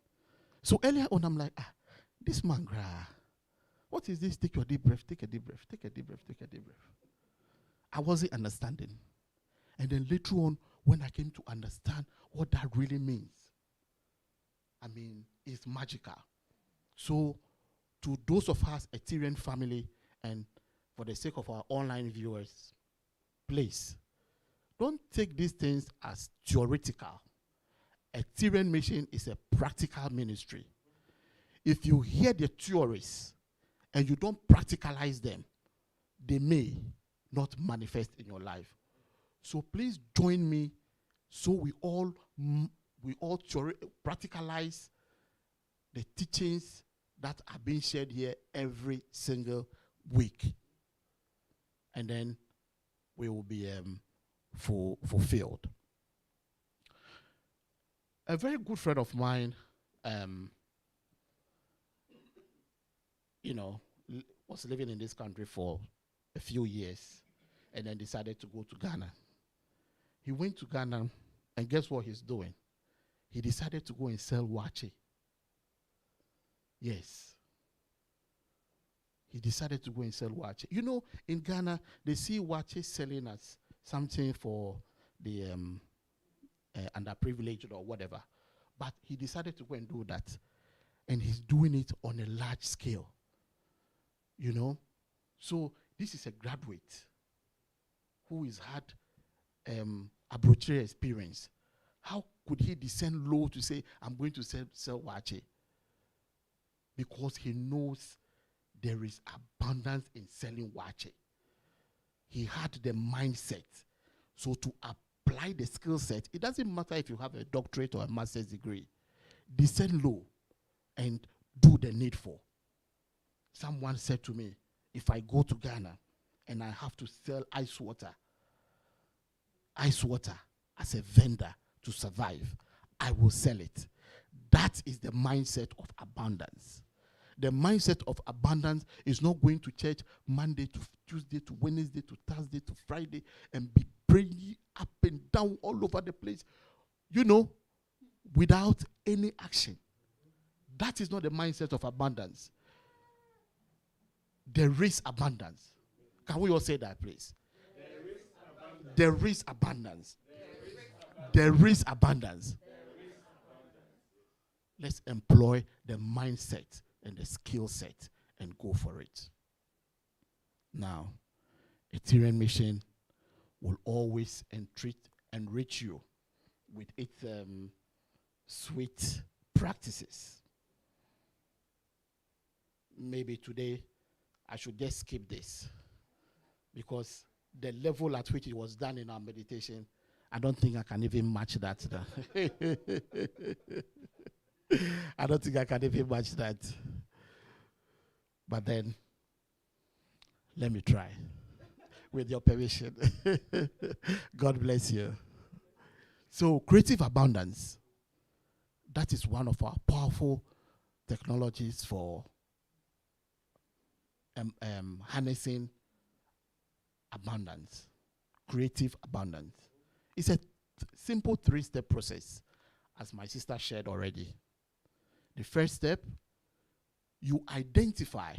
So earlier on, I'm like, this man, what is this? Take your deep breath, take a deep breath, take a deep breath, take a deep breath. I wasn't understanding. And then later on, when I came to understand what that really means, it's magical. So to those of us, Ethereum family, and for the sake of our online viewers, please, don't take these things as theoretical. Ethereum Mission is a practical ministry. If you hear the theories and you don't practicalize them, they may not manifest in your life. So please join me so we all practicalize the teachings that are being shared here every single week. And then we will be fulfilled. A very good friend of mine, was living in this country for a few years and then decided to go to Ghana. He went to Ghana, and guess what he's doing? He decided to go and sell waakye. Yes. He decided to go and sell waakye. In Ghana, they see waakye selling as something for the underprivileged or whatever. But he decided to go and do that. And he's doing it on a large scale. So this is a graduate who has had abroad experience. How could he descend low to say, I'm going to sell waakye? Because he knows there is abundance in selling waakye. He had the mindset. So to apply the skill set. It doesn't matter if you have a doctorate or a master's degree. Descend low and do the needful. Someone said to me, if I go to Ghana and I have to sell ice water as a vendor to survive, I will sell it. That is the mindset of abundance. The mindset of abundance is not going to church Monday to Tuesday to Wednesday to Thursday to Friday and be praying up and down all over the place, without any action. That is not the mindset of abundance. There is abundance. Can we all say that, please? There is abundance. There is abundance. Let's employ the mindset and the skill set and go for it. Now, a Tyrian mission will always enrich you with its sweet practices. Maybe today I should just skip this, because the level at which it was done in our meditation, I don't think I can even match that. I don't think I can even match that. But then, let me try, with your permission. God bless you. So, creative abundance, that is one of our powerful technologies for harnessing abundance, creative abundance. It's a simple 3-step process, as my sister shared already. The first step, you identify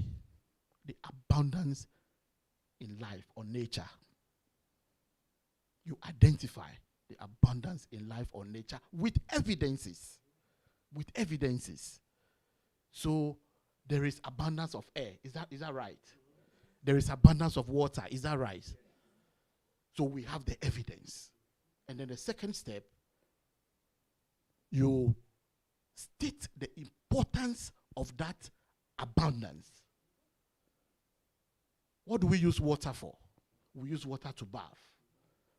the abundance in life or nature. You identify the abundance in life or nature with evidences. With evidences. So there is abundance of air. Is that right? There is abundance of water. Is that right? So we have the evidence. And then the second step, you state the importance of that abundance. What do we use water for? We use water to bath.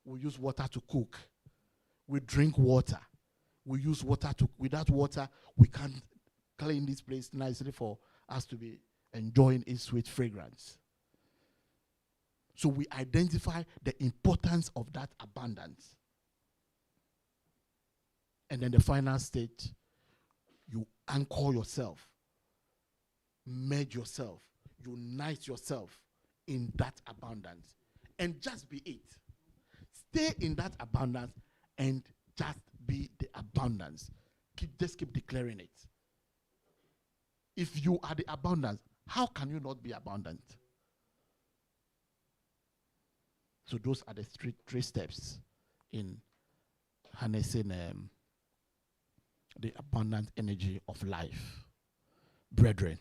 We use water to cook. We drink water. We use water to, without water, we can't clean this place nicely for us to be enjoying its sweet fragrance. So we identify the importance of that abundance. And then the final stage, you anchor yourself, merge yourself, unite yourself in that abundance. And just be it. Stay in that abundance and just be the abundance. Just keep declaring it. If you are the abundance, how can you not be abundant? So those are the three steps in harnessing the abundant energy of life. Brethren,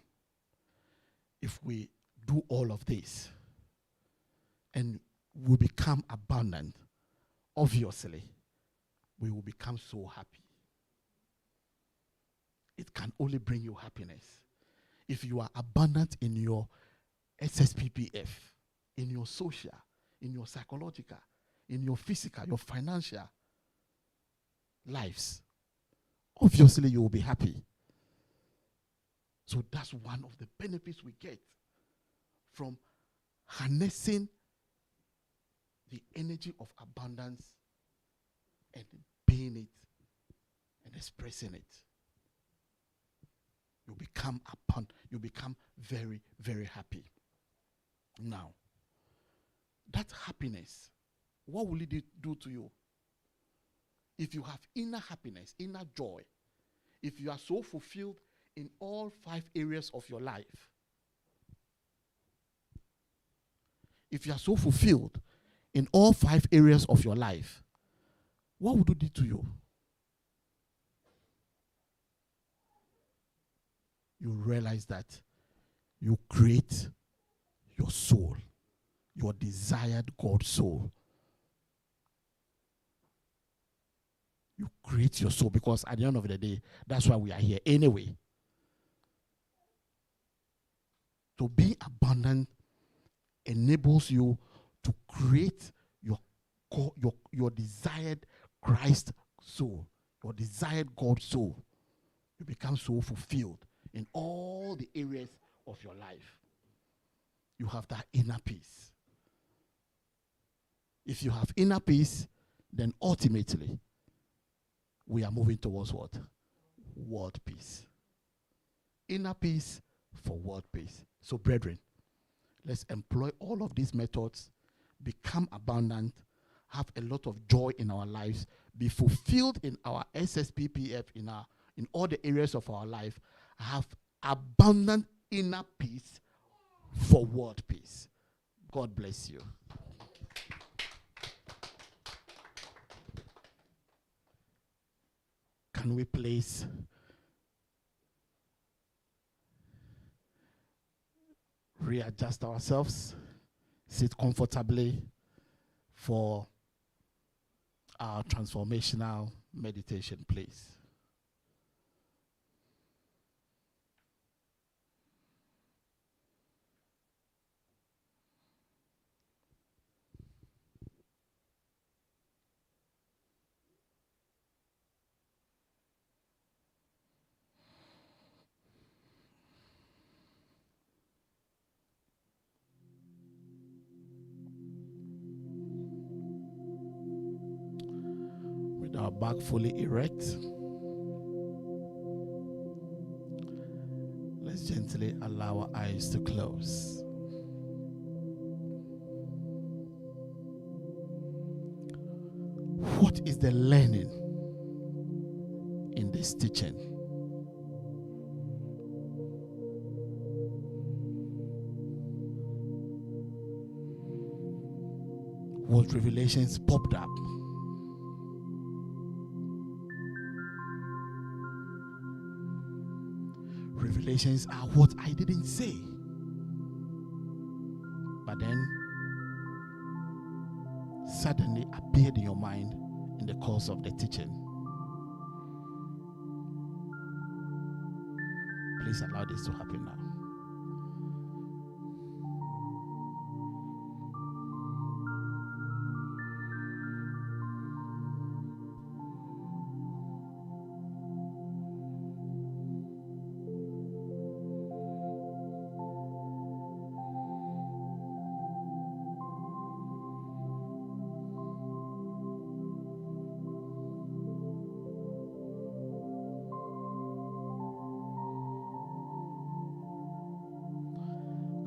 if we do all of this and we become abundant, obviously, we will become so happy. It can only bring you happiness. If you are abundant in your SSPPF, in your social, in your psychological, in your physical, your financial lives, obviously you will be happy. So that's one of the benefits we get from harnessing the energy of abundance and being it and expressing it. You become very, very happy. Now, that happiness, what will it do to you? If you have inner happiness, inner joy, if you are so fulfilled in all 5 areas of your life, if you are so fulfilled in all 5 areas of your life, what would it do to you? You realize that you create your soul, your desired God soul. You create your soul, because at the end of the day, that's why we are here anyway. To be abundant enables you to create your your desired Christ soul, your desired God soul. You become so fulfilled in all the areas of your life. You have that inner peace. If you have inner peace, then ultimately we are moving towards what? World peace. Inner peace for world peace. So, brethren, let's employ all of these methods, become abundant, have a lot of joy in our lives, be fulfilled in our SSPPF, in all the areas of our life, have abundant inner peace for world peace. God bless you. Can we please readjust ourselves, sit comfortably for our transformational meditation, please? With our back fully erect, let's gently allow our eyes to close. What is the learning in this teaching? What revelations popped up? Revelations are what I didn't say, but then suddenly appeared in your mind in the course of the teaching. Please allow this to happen now.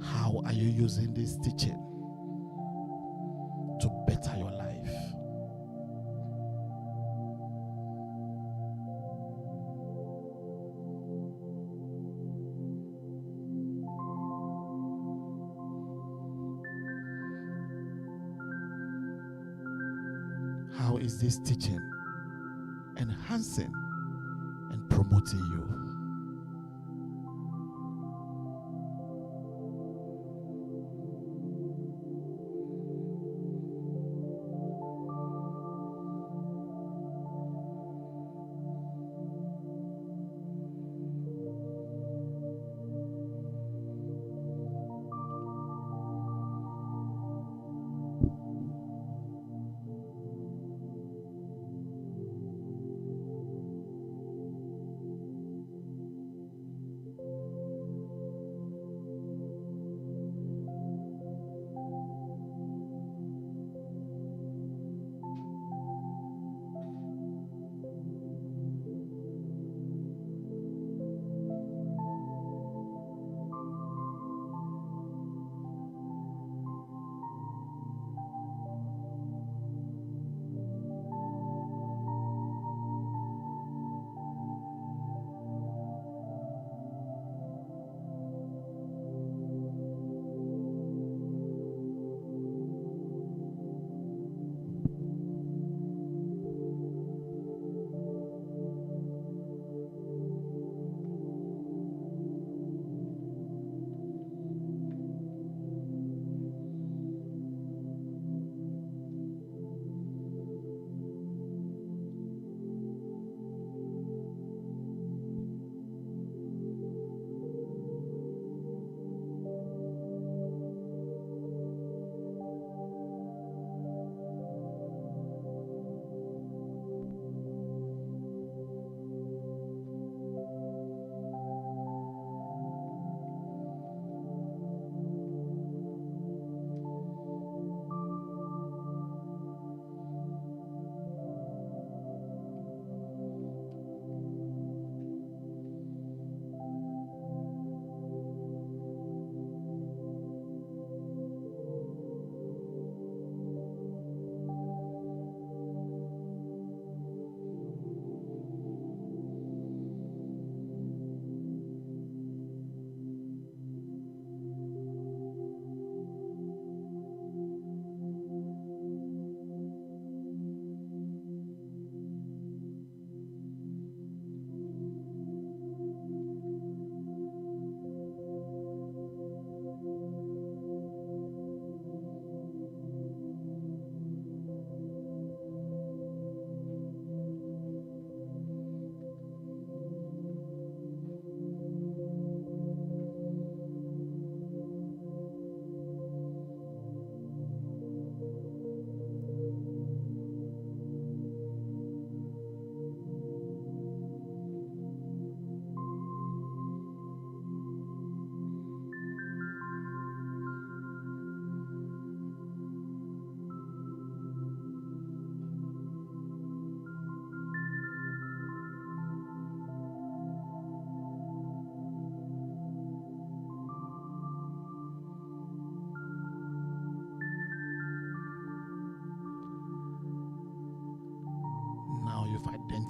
How are you using this teaching to better your life? How is this teaching enhancing and promoting you?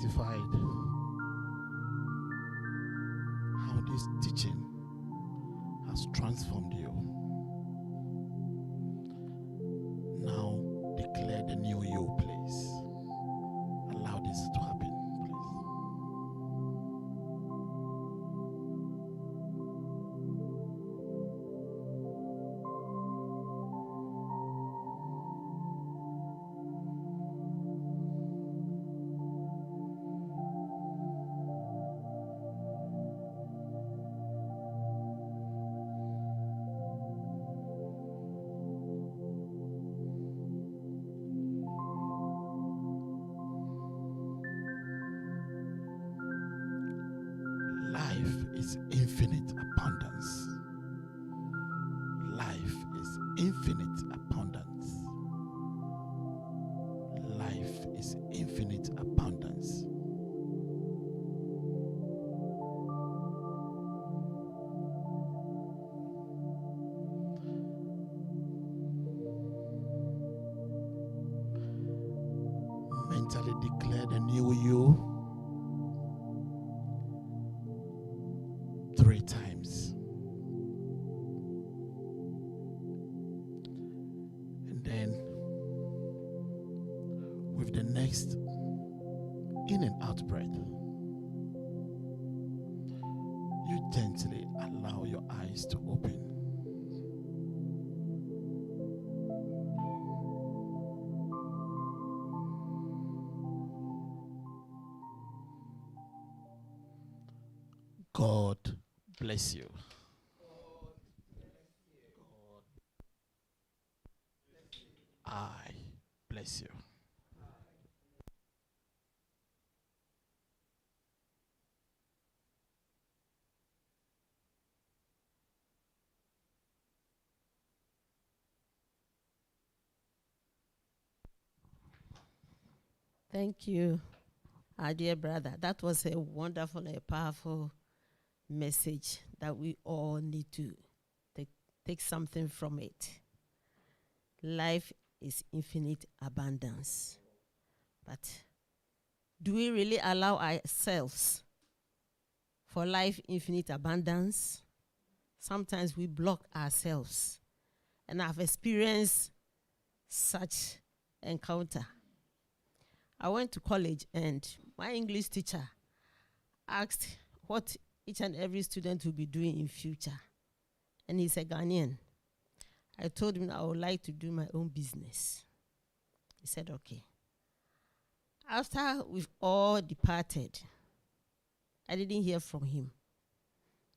testified how this teaching has transformed you. Now declare the new you, please. Allow this to happen, please. Life is infinite abundance. Life is infinite abundance. Life is infinite abundance. Mentally declare the new you 3 times. And then with the next in and out breath, you gently allow your eyes to open. God bless you. I bless you. Thank you, our dear brother. That was a wonderful and powerful message that we all need to take something from it. Life is infinite abundance. But do we really allow ourselves for life infinite abundance? Sometimes we block ourselves. And I've experienced such encounter. I went to college and my English teacher asked what each and every student will be doing in future. And he's a Ghanaian. I told him I would like to do my own business. He said, okay. After we've all departed, I didn't hear from him.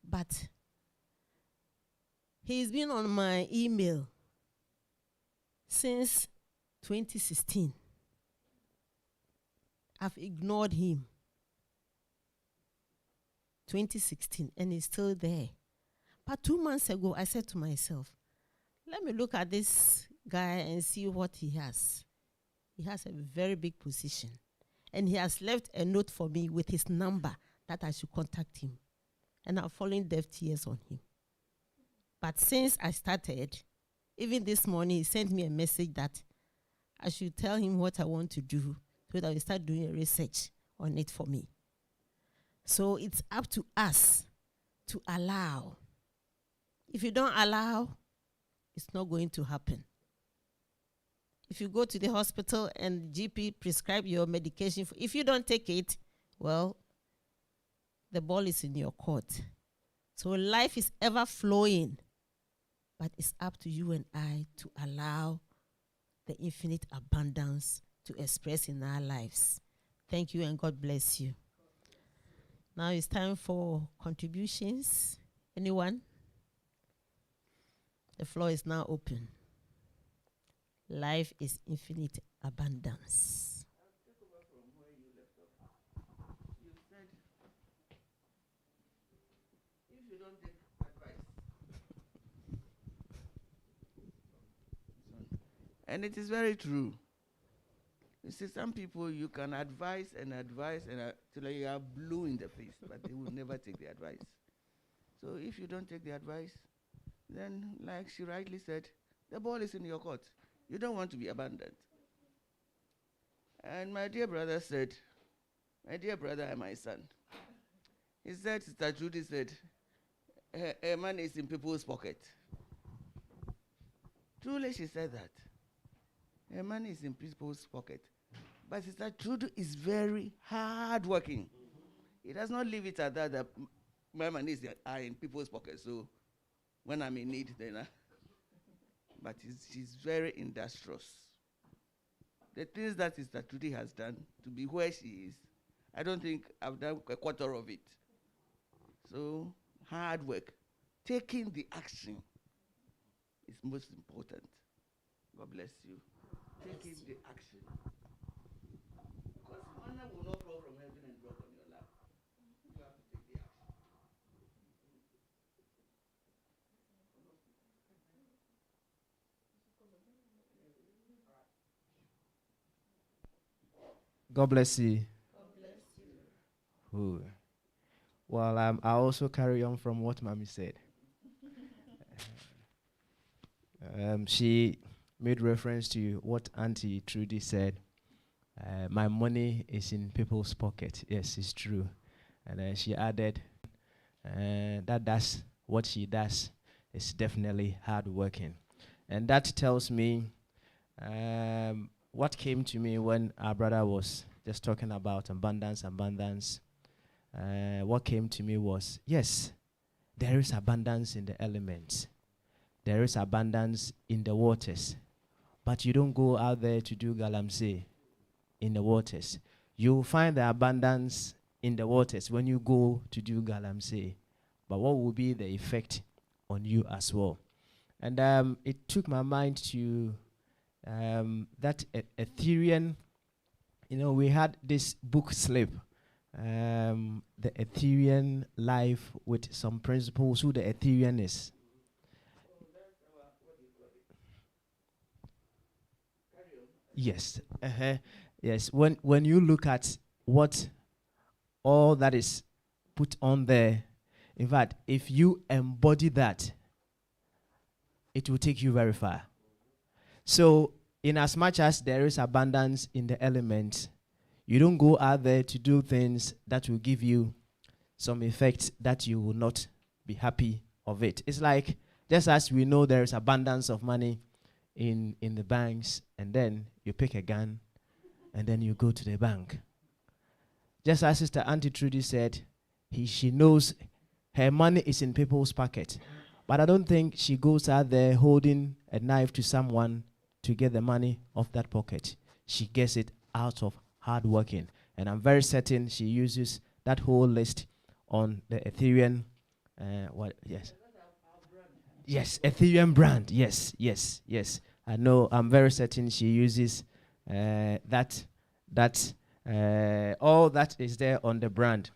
But he's been on my email since 2016. I've ignored him. 2016, and he's still there. But 2 months ago, I said to myself, let me look at this guy and see what he has. He has a very big position. And he has left a note for me with his number that I should contact him. And I'm falling deaf ears on him. But since I started, even this morning, he sent me a message that I should tell him what I want to do so that he start doing a research on it for me. So it's up to us to allow. If you don't allow, it's not going to happen. If you go to the hospital and GP prescribe your medication, if you don't take it, well, the ball is in your court. So life is ever flowing, but it's up to you and I to allow the infinite abundance to express in our lives. Thank you and God bless you. Now it's time for contributions. Anyone? The floor is now open. Life is infinite abundance. You said, if you don't take advice. And it is very true. You see, some people you can advise till you are blue in the face, but they will never take the advice. So if you don't take the advice, then, like she rightly said, the ball is in your court. You don't want to be abandoned. And my dear brother said, My dear brother and my son, he said, Sister Judy said, her money is in people's pocket. Truly, she said that. Her money is in people's pocket. But Sister Judy is very hardworking. He does not leave it at that my money are in people's pockets. So when I'm in need, then but she's very industrious. The things that Sister Judy has done to be where she is, I don't think I've done a quarter of it. So hard work, taking the action is most important. God bless you. Taking the action. Because manna will not fall from heaven and drop on your lap. You have to take the action. God bless you. God bless you. Ooh. Well, I also carry on from what Mommy said. She made reference to what Auntie Trudy said. My money is in people's pocket. Yes, it's true. And then she added that's what she does. It's definitely hard working. And that tells me what came to me when our brother was just talking about abundance. What came to me was, yes, there is abundance in the elements. There is abundance in the waters. But you don't go out there to do galamsey in the waters. You find the abundance in the waters when you go to do galamsey. But what will be the effect on you as well? And it took my mind to that Ethereum. You know, we had this book slip, the Ethereum life with some principles, who the Ethereum is. Yes. Yes. When you look at what all that is put on there, in fact, if you embody that, it will take you very far. So, in as much as there is abundance in the elements, you don't go out there to do things that will give you some effect that you will not be happy of it. It's like, just as we know there is abundance of money in the banks, and then you pick a gun, and then you go to the bank. Just as Sister Auntie Trudy said, she knows her money is in people's pocket. But I don't think she goes out there holding a knife to someone to get the money off that pocket. She gets it out of hard working. And I'm very certain she uses that whole list on the Ethereum. Yes, Ethereum brand. Yes. I know. I'm very certain she uses that all that is there on the brand.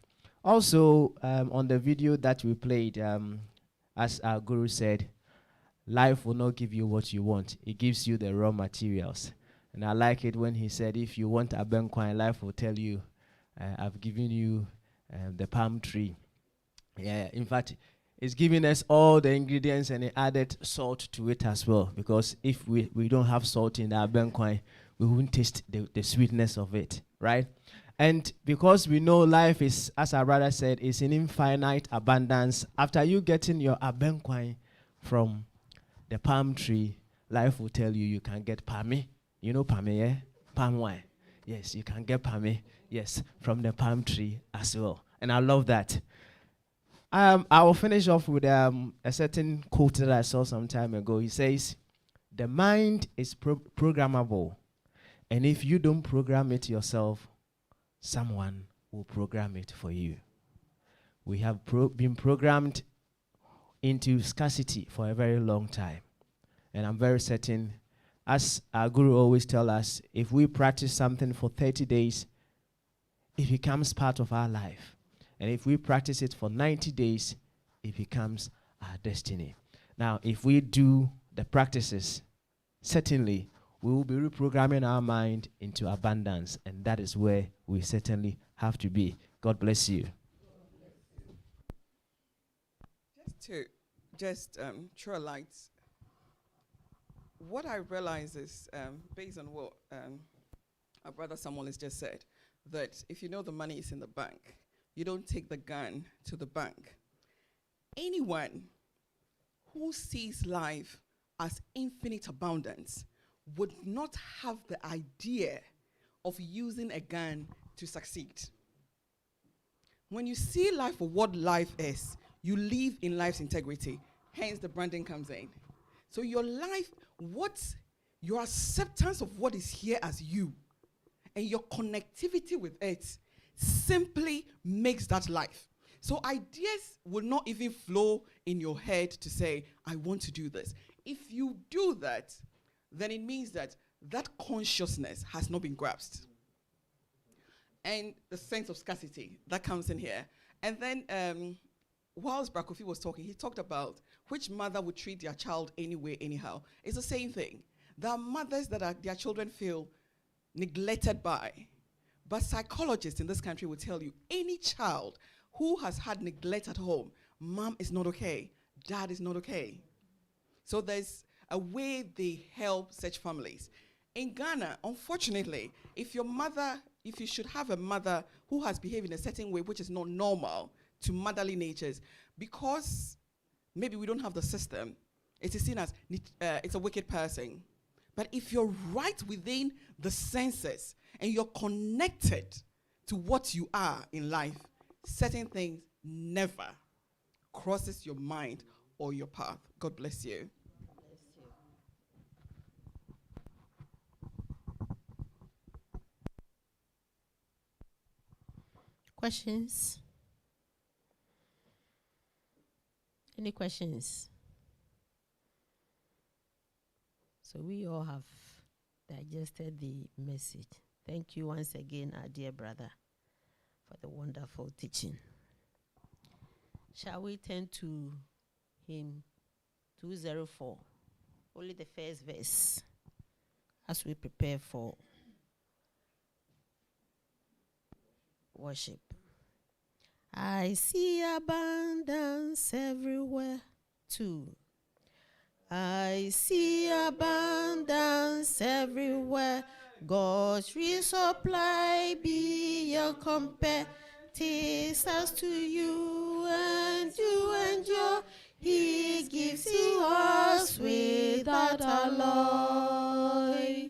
Also, on the video that we played, as our guru said, life will not give you what you want. It gives you the raw materials. And I like it when he said, if you want a benquine, life will tell you, I've given you the palm tree. Yeah, in fact, it's giving us all the ingredients, and it added salt to it as well. Because if we don't have salt in our benquine, we won't taste the sweetness of it, right? And because we know life is, as our brother said, is in infinite abundance, after you getting your abenquine from the palm tree, life will tell you can get palmy. You know palmy, yeah? Palm wine. Yes, you can get palmy, yes, from the palm tree as well. And I love that. I will finish off with a certain quote that I saw some time ago. He says, the mind is programmable. And if you don't program it yourself, someone will program it for you. We have been programmed into scarcity for a very long time. And I'm very certain, as our guru always tells us, if we practice something for 30 days, it becomes part of our life. And if we practice it for 90 days, it becomes our destiny. Now, if we do the practices, certainly we will be reprogramming our mind into abundance, and that is where we certainly have to be. God bless you. Just to throw light, what I realize is, based on what our brother Samuel has just said, that if you know the money is in the bank, you don't take the gun to the bank. Anyone who sees life as infinite abundance would not have the idea of using a gun to succeed. When you see life for what life is, you live in life's integrity. Hence, the branding comes in. So your life, your acceptance of what is here as you, and your connectivity with it simply makes that life. So ideas will not even flow in your head to say, I want to do this. If you do that, then it means that that consciousness has not been grasped. And the sense of scarcity, that comes in here. And then, whilst Brakofi was talking, he talked about which mother would treat their child anyway, anyhow. It's the same thing. There are mothers that their children feel neglected by. But psychologists in this country will tell you, any child who has had neglect at home, mom is not okay, dad is not okay. So there's a way they help such families. In Ghana, unfortunately, if you should have a mother who has behaved in a certain way which is not normal to motherly natures, because maybe we don't have the system, it is seen as it's a wicked person. But if you're right within the senses and you're connected to what you are in life, certain things never crosses your mind or your path. God bless you. Questions? Any questions? So we all have digested the message. Thank you once again, our dear brother, for the wonderful teaching. Shall we turn to hymn 204? Only the first verse as we prepare for worship. I see abundance everywhere too. I see abundance everywhere. God's resupply be your compare. Taste us to you and you endure. He gives to us without alloy.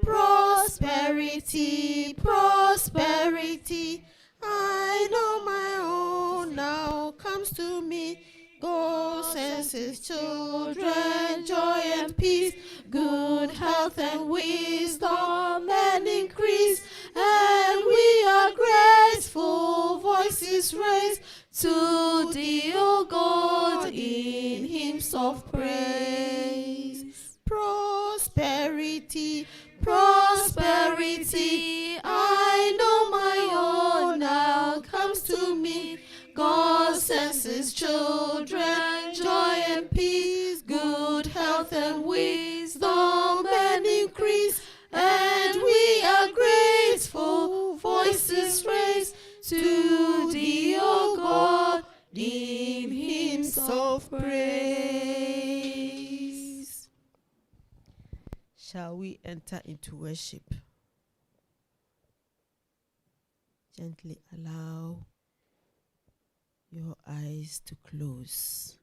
Prosperity, prosperity. I know my own now comes to me. God sends his children joy and peace, good health and wisdom and increase. And we are grateful, voices raised to thee, O God, in hymns of praise. Prosperity, prosperity, I know my own now comes to me. God sends his children joy and peace, good health and wisdom and increase. And we are grateful, voices raised to thee, O God, in hymns of praise. Shall we enter into worship? Gently allow your eyes to close.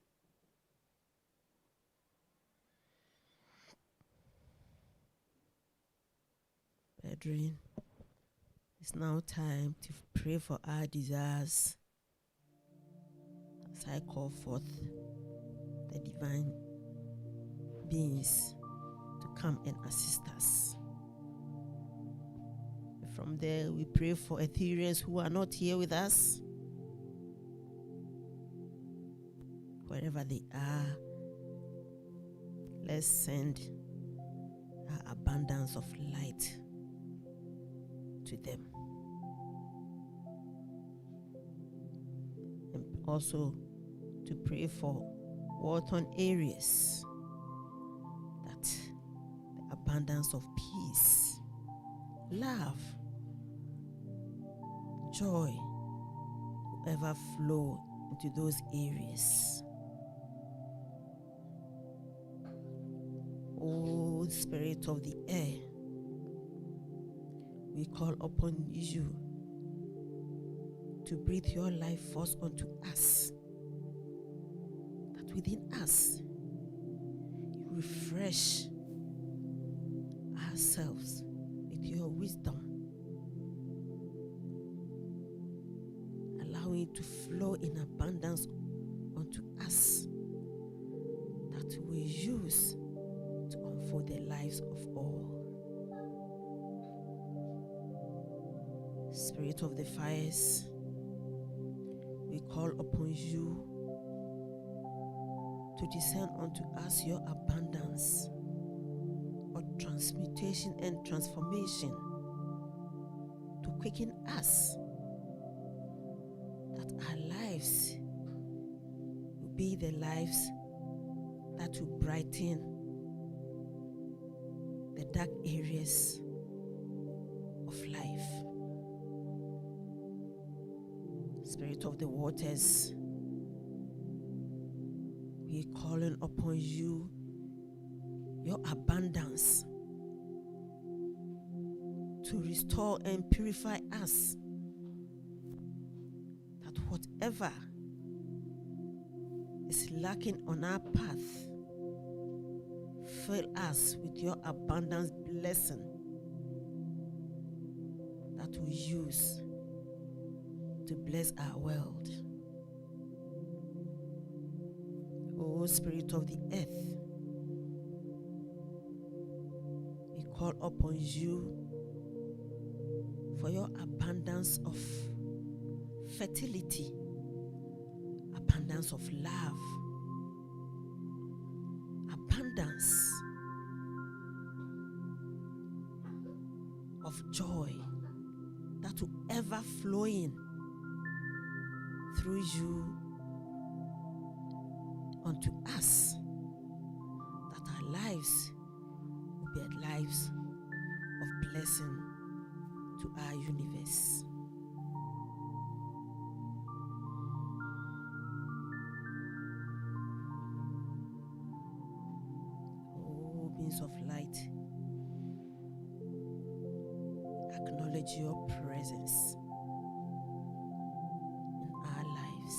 Brethren, it's now time to pray for our desires as I call forth the divine beings to come and assist us. From there, we pray for Ethereans who are not here with us. Wherever they are, let's send our abundance of light to them. And also to pray for war-torn areas, that the abundance of peace, love, joy will ever flow into those areas. O Spirit of the air, we call upon you to breathe your life force onto us, that within us you refresh ourselves with your wisdom, allowing it to flow in abundance unto us, that we use to unfold the lives of all. Spirit of the fires, we call upon you to descend unto us your abundance of transmutation and transformation, to quicken us, that our lives will be the lives that will brighten the dark areas of life. Spirit of the waters, we are calling upon you, your abundance, to restore and purify us, that whatever is lacking on our path, fill us with your abundance blessing that we use to bless our world. O Spirit of the earth, we call upon you for your abundance of fertility, abundance of love, abundance of joy that will ever flow in through you unto us, that our lives will be lives of blessing to our universe. Oh, beings of light, acknowledge your presence in our lives.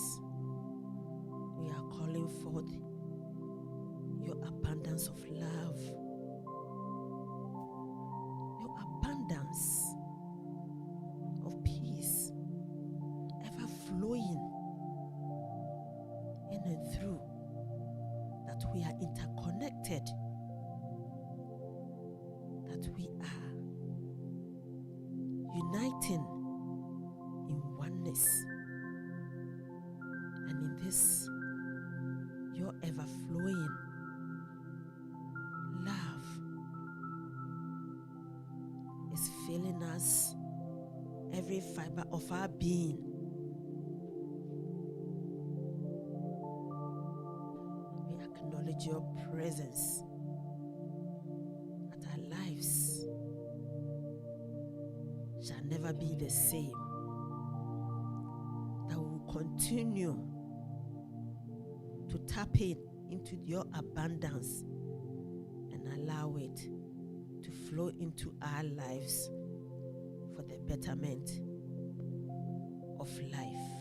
We are calling forth your abundance of love, your abundance of peace, ever flowing in and through, that we are interconnected, that we are uniting in oneness, and in this your ever-flowing love is filling us, every fiber of our being. We acknowledge your presence, that our lives shall never be the same, that we will continue to tap into your abundance and allow it to flow into our lives for the betterment of life.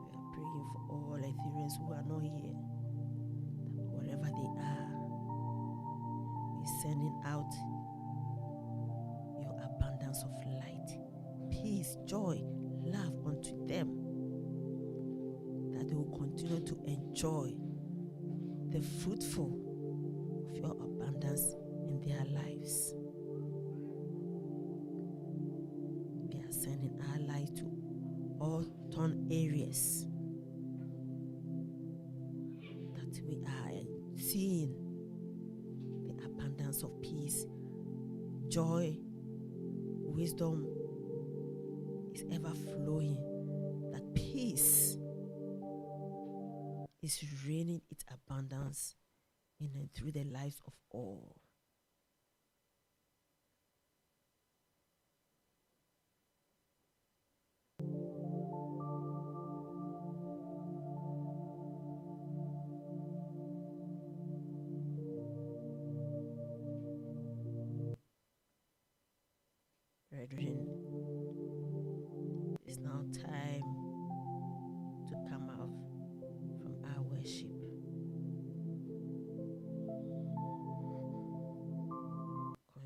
We are praying for all Ethereans who are not here, that wherever they are, we're sending out your abundance of light, peace, joy, love unto them, that they will continue to enjoy the fruitful of your abundance in their lives. We are sending our light to all torn areas, that we are seeing the abundance of peace, joy, wisdom is ever flowing, that peace is raining its abundance in and through the lives of all.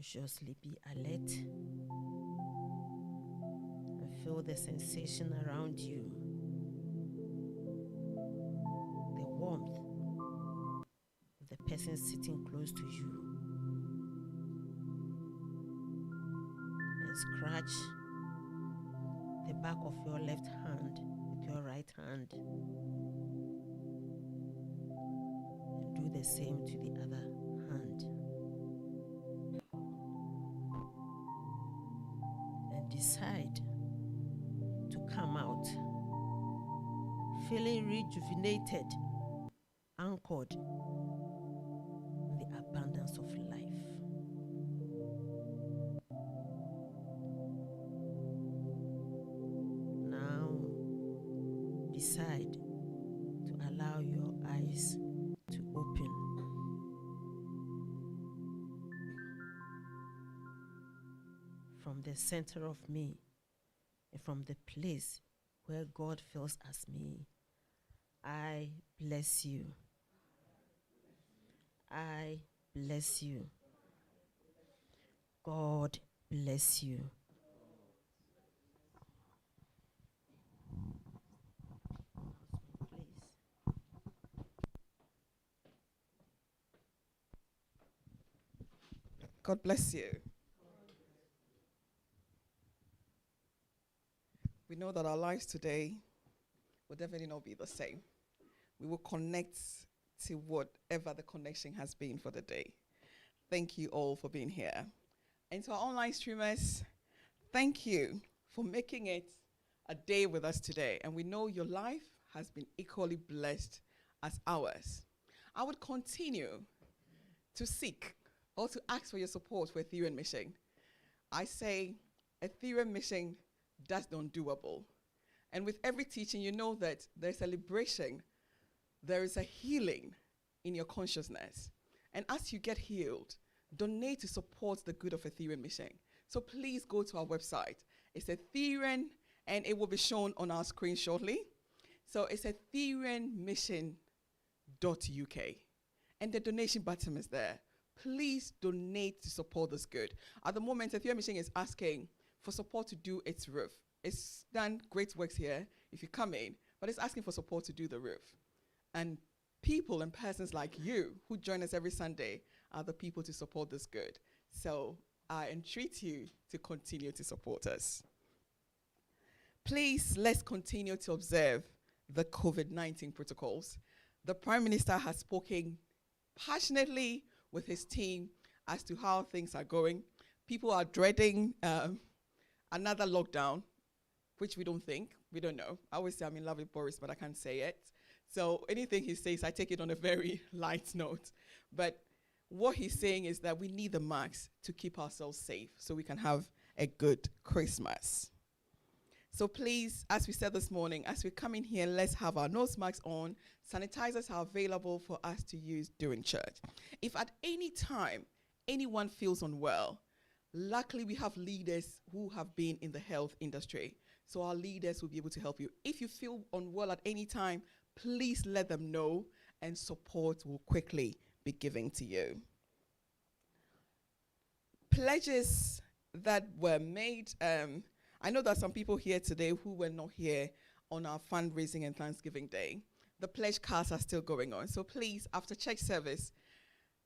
consciously be alert and feel the sensation around you, the warmth of the person sitting close to you, and scratch the back of your left hand with your right hand, and do the same to the other hand. And decide to come out feeling rejuvenated, anchored in the abundance of life. Now decide to allow your eyes to open. From the center of me and from the place where God feels as me, I bless you. I bless you. God bless you. Please. God bless you. We know that our lives today will definitely not be the same. We will connect to whatever the connection has been for the day. Thank you all for being here. And to our online streamers, thank you for making it a day with us today. And we know your life has been equally blessed as ours. I would continue to seek or to ask for your support for Ethereum Mission. I say Ethereum Mission does the undoable. And with every teaching, you know that there's a liberation, there is a healing in your consciousness. And as you get healed, donate to support the good of Ethereum Mission. So please go to our website. It's Ethereum, and it will be shown on our screen shortly. So it's ethereummission.uk. And the donation button is there. Please donate to support this good. At the moment, Ethereum Mission is asking for support to do its roof. It's done great works here if you come in, but it's asking for support to do the roof. And people and persons like you who join us every Sunday are the people to support this good. So I entreat you to continue to support us. Please, let's continue to observe the COVID-19 protocols. The Prime Minister has spoken passionately with his team as to how things are going. People are dreading another lockdown, which we don't know. I always say I'm in love with Boris, but I can't say it. So anything he says, I take it on a very light note. But what he's saying is that we need the masks to keep ourselves safe so we can have a good Christmas. So please, as we said this morning, as we come in here, let's have our nose masks on. Sanitizers are available for us to use during church. If at any time anyone feels unwell, luckily we have leaders who have been in the health industry. So our leaders will be able to help you. If you feel unwell at any time, please let them know and support will quickly be given to you. Pledges that were made, I know there are some people here today who were not here on our fundraising and Thanksgiving Day. The pledge cards are still going on. So please, after church service,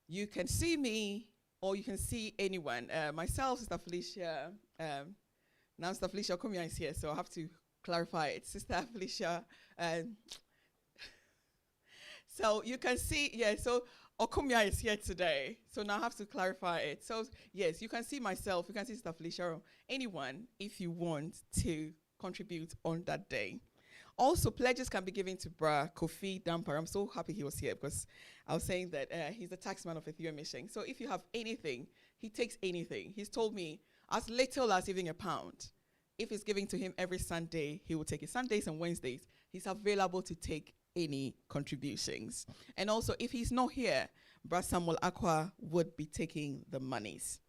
you can see me or you can see anyone. Myself, Sister Felicia, now Sister Felicia Okumia is here, so I have to clarify it. Sister Felicia, so you can see, so Okumia is here today, so now I have to clarify it. So yes, you can see myself, you can see Sister Felicia, or anyone if you want to contribute on that day. Also, pledges can be given to Bra Kofi Damper. I'm so happy he was here because I was saying that he's the taxman of Ethereum Mission. So if you have anything, he takes anything. He's told me as little as even £1. If it's given to him every Sunday, he will take it. Sundays and Wednesdays, he's available to take any contributions. And also, if he's not here, Bra Samuel Aqua would be taking the monies.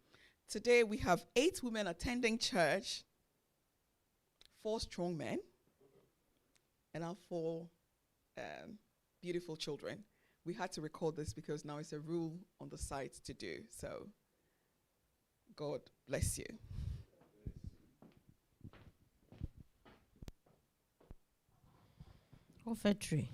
Today, we have 8 women attending church, 4 strong men, and our 4 beautiful children. We had to record this because now it's a rule on the site to do. So God bless you. Offertory.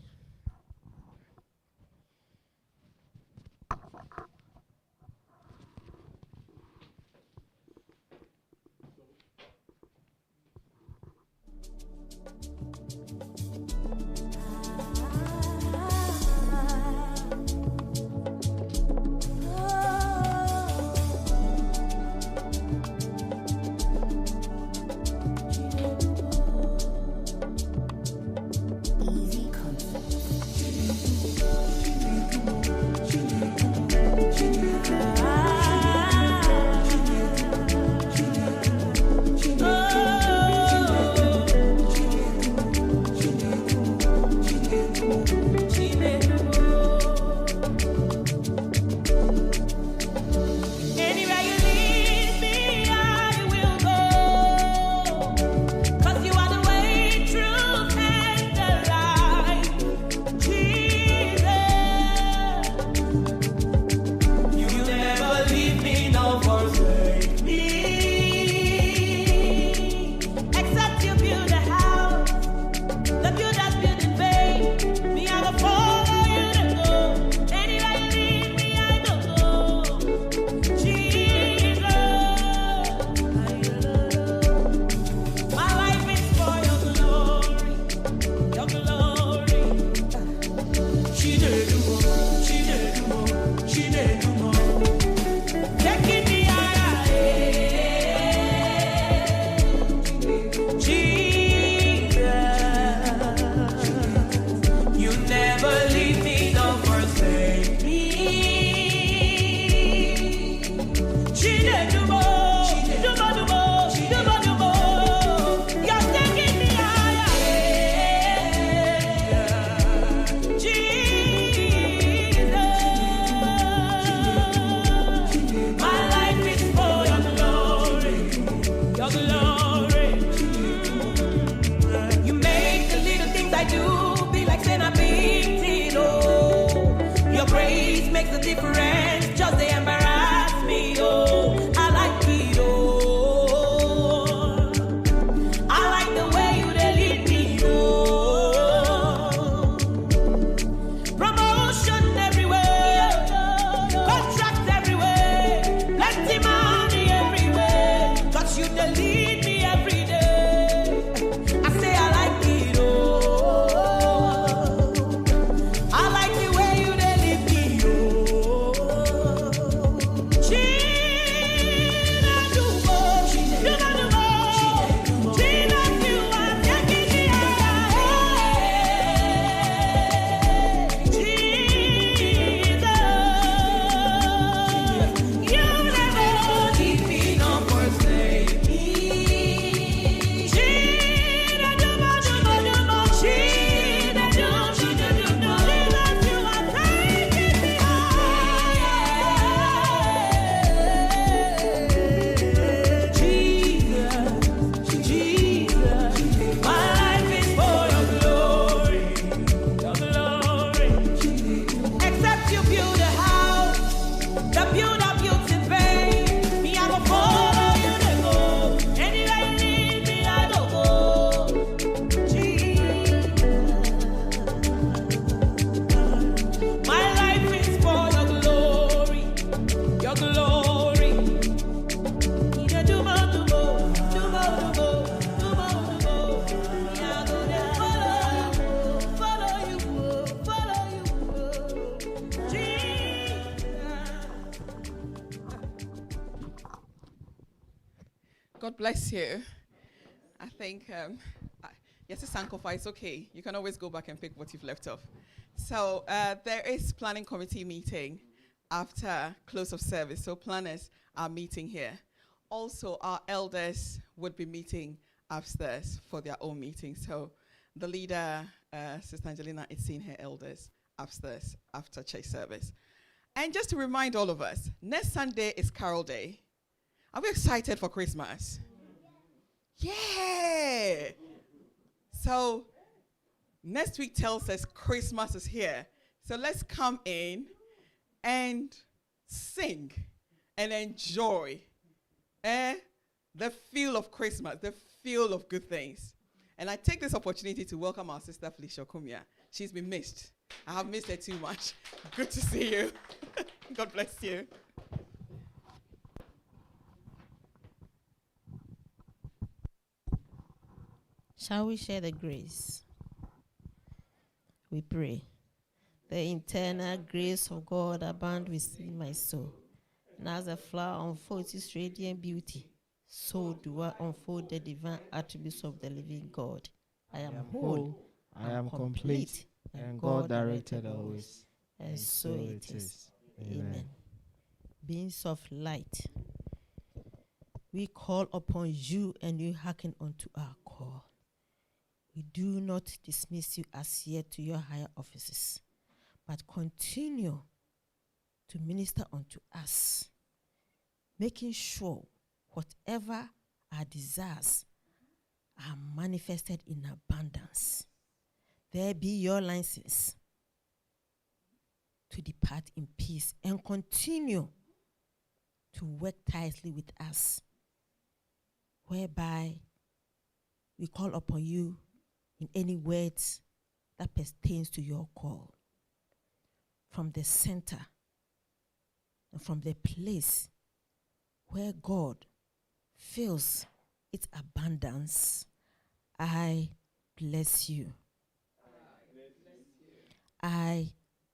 God bless you. I think, yes, it's Sankofa, it's okay. You can always go back and pick what you've left off. So there is planning committee meeting after close of service. So planners are meeting here. Also, our elders would be meeting upstairs for their own meeting. So the leader, Sister Angelina, is seeing her elders upstairs after church service. And just to remind all of us, next Sunday is Carol Day. Are we excited for Christmas? Yeah. So next week tells us Christmas is here. So let's come in and sing and enjoy the feel of Christmas, the feel of good things. And I take this opportunity to welcome our sister Felicia Kumia. She's been missed. I have missed her too much. Good to see you. God bless you. Shall we share the grace? We pray. The internal grace of God abound within my soul. And as a flower unfolds its radiant beauty, so do I unfold the divine attributes of the living God. I am whole, I am complete, and God directed always. And so it is. Amen. Beings of light, we call upon you and you hearken unto our call. We do not dismiss you as yet to your higher offices, but continue to minister unto us, making sure whatever our desires are manifested in abundance. There be your license to depart in peace and continue to work tirelessly with us, whereby we call upon you in any words that pertains to your call. From the center and from the place where God fills its abundance, I bless you. I